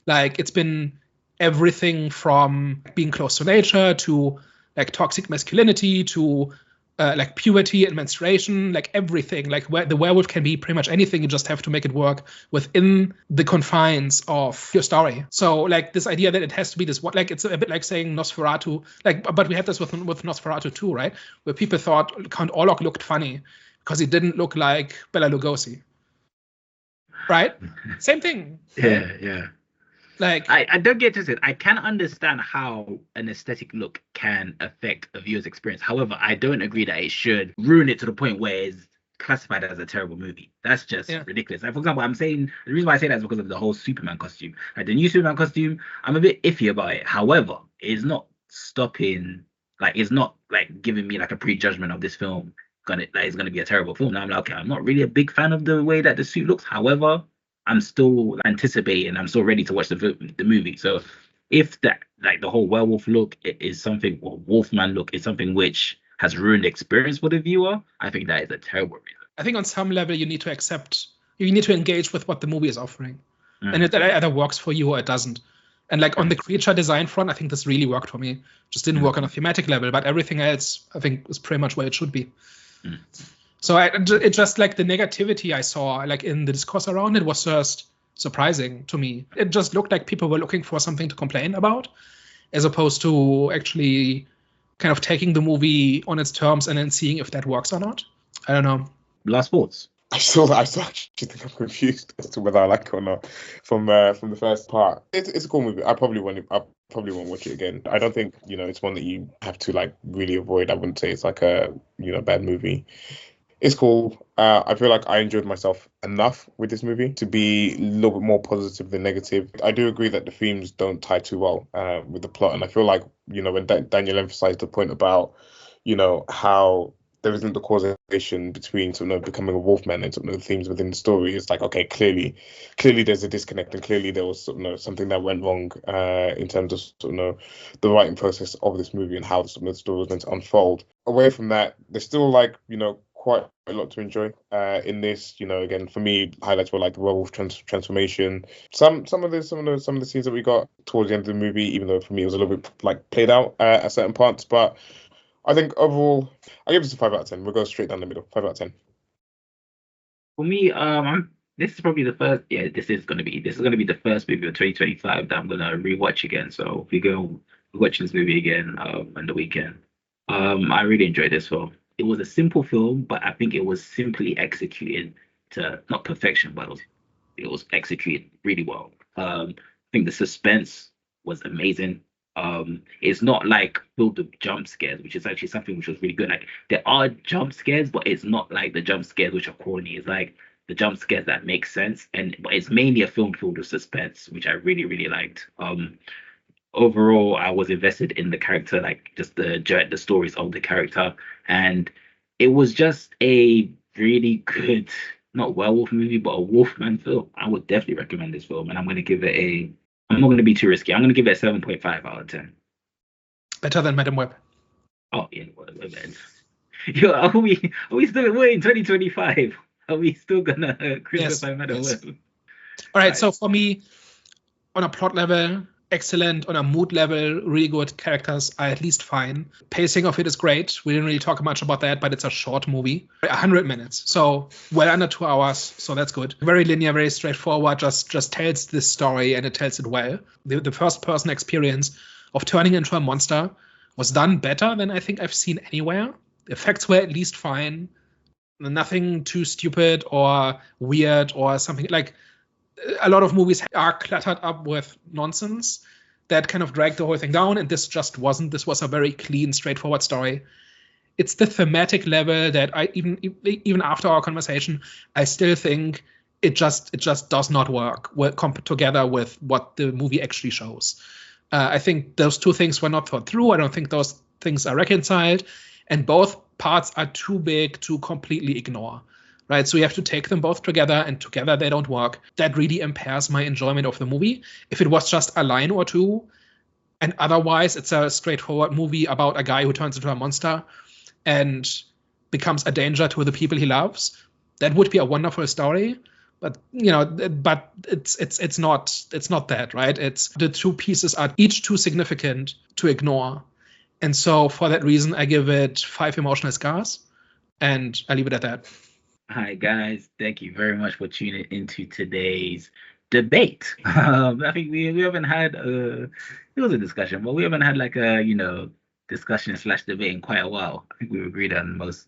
A: Like it's been everything from being close to nature to like toxic masculinity to like puberty and menstruation, like everything. Like the werewolf can be pretty much anything. You just have to make it work within the confines of your story. So like this idea that it has to be this, like it's a bit like saying Nosferatu, like, but we had this with Nosferatu too, right? Where people thought Count Orlok looked funny because he didn't look like Bela Lugosi, right? Same thing.
B: Yeah.
A: Like
B: I don't get twisted. I can understand how an aesthetic look can affect a viewer's experience. However, I don't agree that it should ruin it to the point where it's classified as a terrible movie. That's just ridiculous. Like, for example, I'm saying the reason why I say that is because of the whole Superman costume. Like the new Superman costume, I'm a bit iffy about it. However, it's not stopping. Like it's not like giving me like a prejudgment of this film. It's gonna be a terrible film. Now I'm like, okay, I'm not really a big fan of the way that the suit looks. However, I'm still anticipating. I'm still ready to watch the movie. So if that, like the whole werewolf look is something, or Wolfman look is something which has ruined the experience for the viewer, I think that is a terrible reason.
A: I think on some level you need to accept, you need to engage with what the movie is offering, and it either works for you or it doesn't. And like on the creature design front, I think this really worked for me. Just didn't work on a thematic level, but everything else I think is pretty much where it should be. So it just like the negativity I saw like in the discourse around it was just surprising to me. It just looked like people were looking for something to complain about, as opposed to actually kind of taking the movie on its terms and then seeing if that works or not. I don't know.
B: Last thoughts.
C: I still actually think I'm confused as to whether I like it or not from the first part. It's a cool movie. I probably won't watch it again. I don't think it's one that you have to like really avoid. I wouldn't say it's like a bad movie. It's cool. I feel like I enjoyed myself enough with this movie to be a little bit more positive than negative. I do agree that the themes don't tie too well with the plot, and I feel like when Daniel emphasized the point about how there isn't the causation between becoming a wolfman and the themes within the story. It's like, okay, clearly there's a disconnect, and clearly there was something that went wrong in terms of the writing process of this movie and how the story was meant to unfold. Away from that, there's still like quite a lot to enjoy in this. Again, for me, highlights were like the werewolf transformation. Some of the scenes that we got towards the end of the movie, even though for me it was a little bit like played out at certain parts, but I think overall, I give this a 5 out of 10. We'll go straight down the middle. 5 out of 10.
B: For me, this is probably the first. Yeah, this is gonna be the first movie of 2025 that I'm gonna rewatch again. So if we go watch this movie again on the weekend, I really enjoyed this film. It was a simple film, but I think it was simply executed to not perfection, but it was executed really well. I think the suspense was amazing. It's not like filled with jump scares, which is actually something which was really good. Like there are jump scares, but it's not like the jump scares which are corny. It's like the jump scares that make sense, but it's mainly a film filled with suspense, which I really, really liked. Overall, I was invested in the character, like just the stories of the character, and it was just a really good, not werewolf movie, but a Wolfman film. I would definitely recommend this film, and I'm going to give it I'm not going to be too risky. I'm going to give it a 7.5 out of 10.
A: Better than Madam Web.
B: Oh, yeah. Man. Yo, are we still, we're in 2025. Are we still going to crucify Madam Web?
A: All right, so for me, on a plot level, excellent. On a mood level, really good. Characters are at least fine. Pacing of it is great. We didn't really talk much about that, but it's a short movie. 100 minutes. So well under 2 hours. So that's good. Very linear, very straightforward. Just tells this story, and it tells it well. The first person experience of turning into a monster was done better than I think I've seen anywhere. The effects were at least fine. Nothing too stupid or weird or something like. A lot of movies are cluttered up with nonsense that kind of drag the whole thing down, and this just wasn't. This was a very clean, straightforward story. It's the thematic level that I even after our conversation, I still think it just does not work together with what the movie actually shows. I think those two things were not thought through. I don't think those things are reconciled, and both parts are too big to completely ignore. Right, so you have to take them both together, and together they don't work. That really impairs my enjoyment of the movie. If it was just a line or two, and otherwise it's a straightforward movie about a guy who turns into a monster and becomes a danger to the people he loves, that would be a wonderful story. But it's not that, right? It's the two pieces are each too significant to ignore, and so for that reason, I give it 5 emotional scars, and I leave it at that.
B: All right, guys, thank you very much for tuning into today's debate. I think we haven't had it was a discussion, but we haven't had like a discussion / debate in quite a while. I think we agreed on most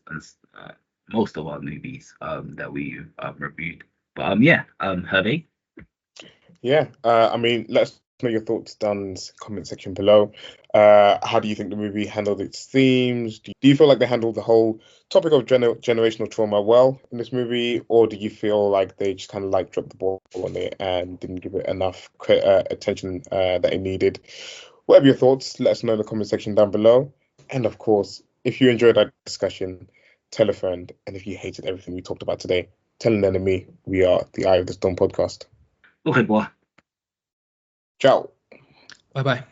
B: of our movies that we've reviewed. But Hervé.
C: Yeah, I mean, let's know your thoughts down in the comment section below. How do you think the movie handled its themes? Do you feel like they handled the whole topic of generational trauma well in this movie, or do you feel like they just kind of like dropped the ball on it and didn't give it enough attention that it needed? Whatever your thoughts, let us know in the comment section down below. And of course, if you enjoyed our discussion, tell a friend. And if you hated everything we talked about today, tell an enemy. We are the Eye of the Storm podcast.
B: Okay, boy.
C: Ciao.
A: Bye-bye.